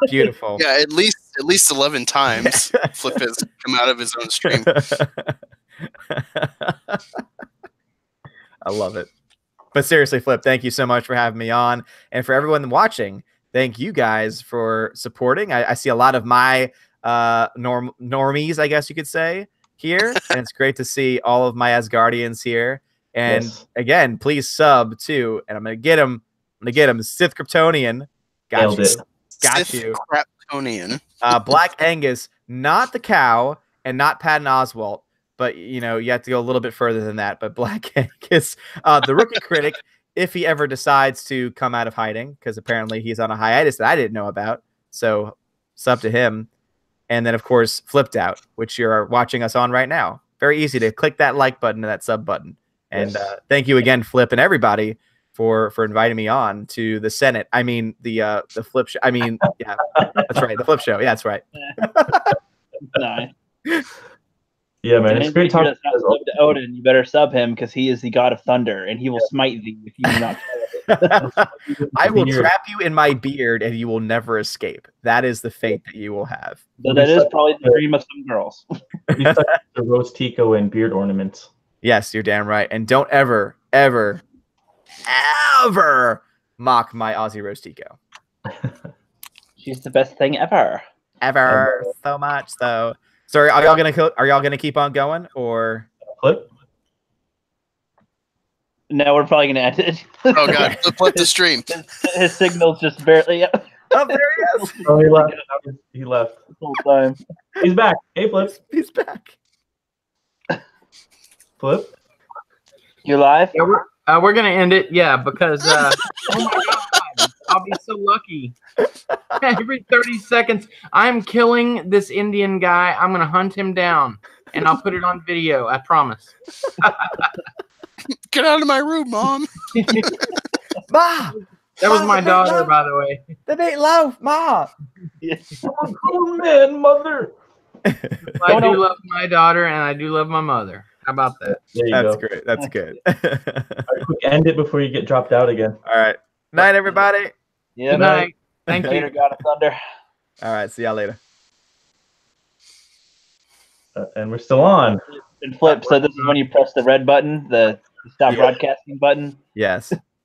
beautiful. Yeah, at least 11 times Flip has come out of his own stream. I love it. But seriously, Flip, thank you so much for having me on, and for everyone watching. Thank you guys for supporting. I see a lot of my normies, I guess you could say, here. And it's great to see all of my Asgardians here. And again, please sub too. And I'm gonna get him. Sith Kryptonian. Got you. Got you. Kryptonian. Black Angus, not the cow, and not Patton Oswalt. But you have to go a little bit further than that. But Black Angus, the Rookie Critic. If he ever decides to come out of hiding, because apparently he's on a hiatus that I didn't know about. So sub to him. And then, of course, Flipped Out, which you're watching us on right now. Very easy to click that like button and that sub button. And thank you again, Flip, and everybody for inviting me on to the Senate. I mean, the Flip show. I mean, yeah, that's right. The Flip show. Yeah, that's right. Nice. Yeah, man, it's great talking to Odin. You better sub him because he is the god of thunder, and he will smite thee if you do not follow it. I will trap you in my beard, and you will never escape. That is the fate that you will have. So that is probably the dream of some girls. The rose tico and beard ornaments. Yes, you're damn right. And don't ever mock my Aussie Rose Tico. She's the best thing ever. Ever. So much, though. Sorry, are y'all gonna keep on going or Flip? No, we're probably gonna end it. Oh god, Flip the stream. His signal's just barely. Oh, there he is. Oh, he left. He left the whole time. He's back. Hey, Flip. He's back. Flip. You live? Yeah, we're gonna end it. Yeah, because oh my god, I'll be so lucky. Every 30 seconds, I'm killing this Indian guy. I'm gonna hunt him down, and I'll put it on video. I promise. Get out of my room, Mom. Ma. That was my daughter, by the way. The meatloaf, Ma. Oh man, mother. I do love my daughter, and I do love my mother. How about that? That's great. That's good. All right, quick, end it before you get dropped out again. All right. Night, everybody. Yeah, good night. Thank later, you. God of Thunder. All right. See y'all later. And we're still on. And Flip. So this is when you press the red button. The Stop Yeah. broadcasting button. Yes.